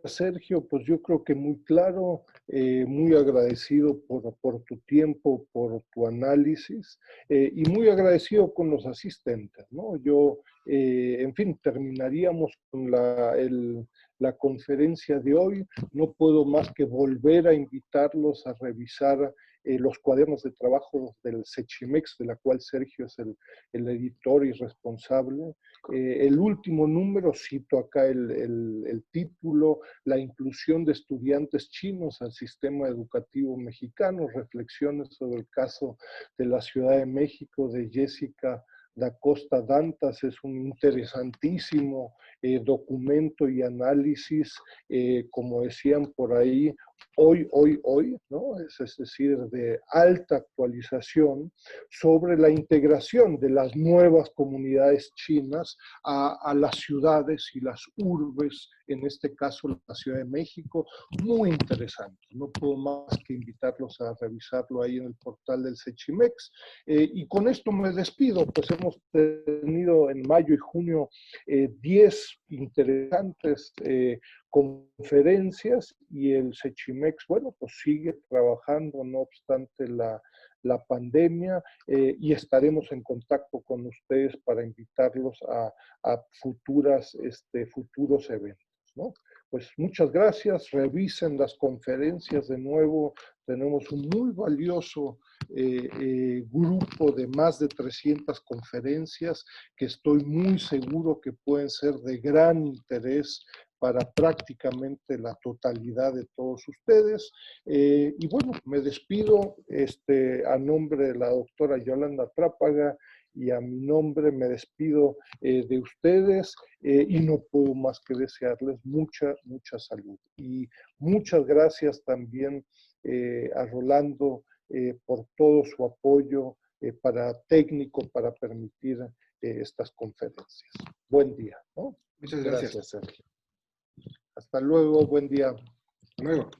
Sergio. Pues yo creo que muy claro, muy agradecido por tu tiempo, por tu análisis y muy agradecido con los asistentes, ¿no? Yo, en fin, terminaríamos con la conferencia de hoy. No puedo más que volver a invitarlos a revisar los cuadernos de trabajo del Sechimex, de la cual Sergio es el editor y responsable. El último número, cito acá el título, la inclusión de estudiantes chinos al sistema educativo mexicano, reflexiones sobre el caso de la Ciudad de México, de Jessica da Costa Dantas. Es un interesantísimo documento y análisis, como decían por ahí, hoy, ¿no? Es decir, de alta actualización sobre la integración de las nuevas comunidades chinas a las ciudades y las urbes, en este caso la Ciudad de México. Muy interesante. No puedo más que invitarlos a revisarlo ahí en el portal del Sechimex. Y con esto me despido, pues hemos tenido en mayo y junio 10 interesantes conferencias y el Sechimex, bueno, pues sigue trabajando no obstante la pandemia, y estaremos en contacto con ustedes para invitarlos a futuros eventos, ¿no? Pues muchas gracias, revisen las conferencias de nuevo, tenemos un muy valioso grupo de más de 300 conferencias que estoy muy seguro que pueden ser de gran interés para prácticamente la totalidad de todos ustedes. Y bueno, me despido a nombre de la doctora Yolanda Trápaga y a mi nombre me despido de ustedes y no puedo más que desearles mucha salud. Y muchas gracias también a Rolando por todo su apoyo técnico para permitir estas conferencias. Buen día, ¿no? Muchas gracias. Gracias, Sergio. Hasta luego, buen día. Hasta luego.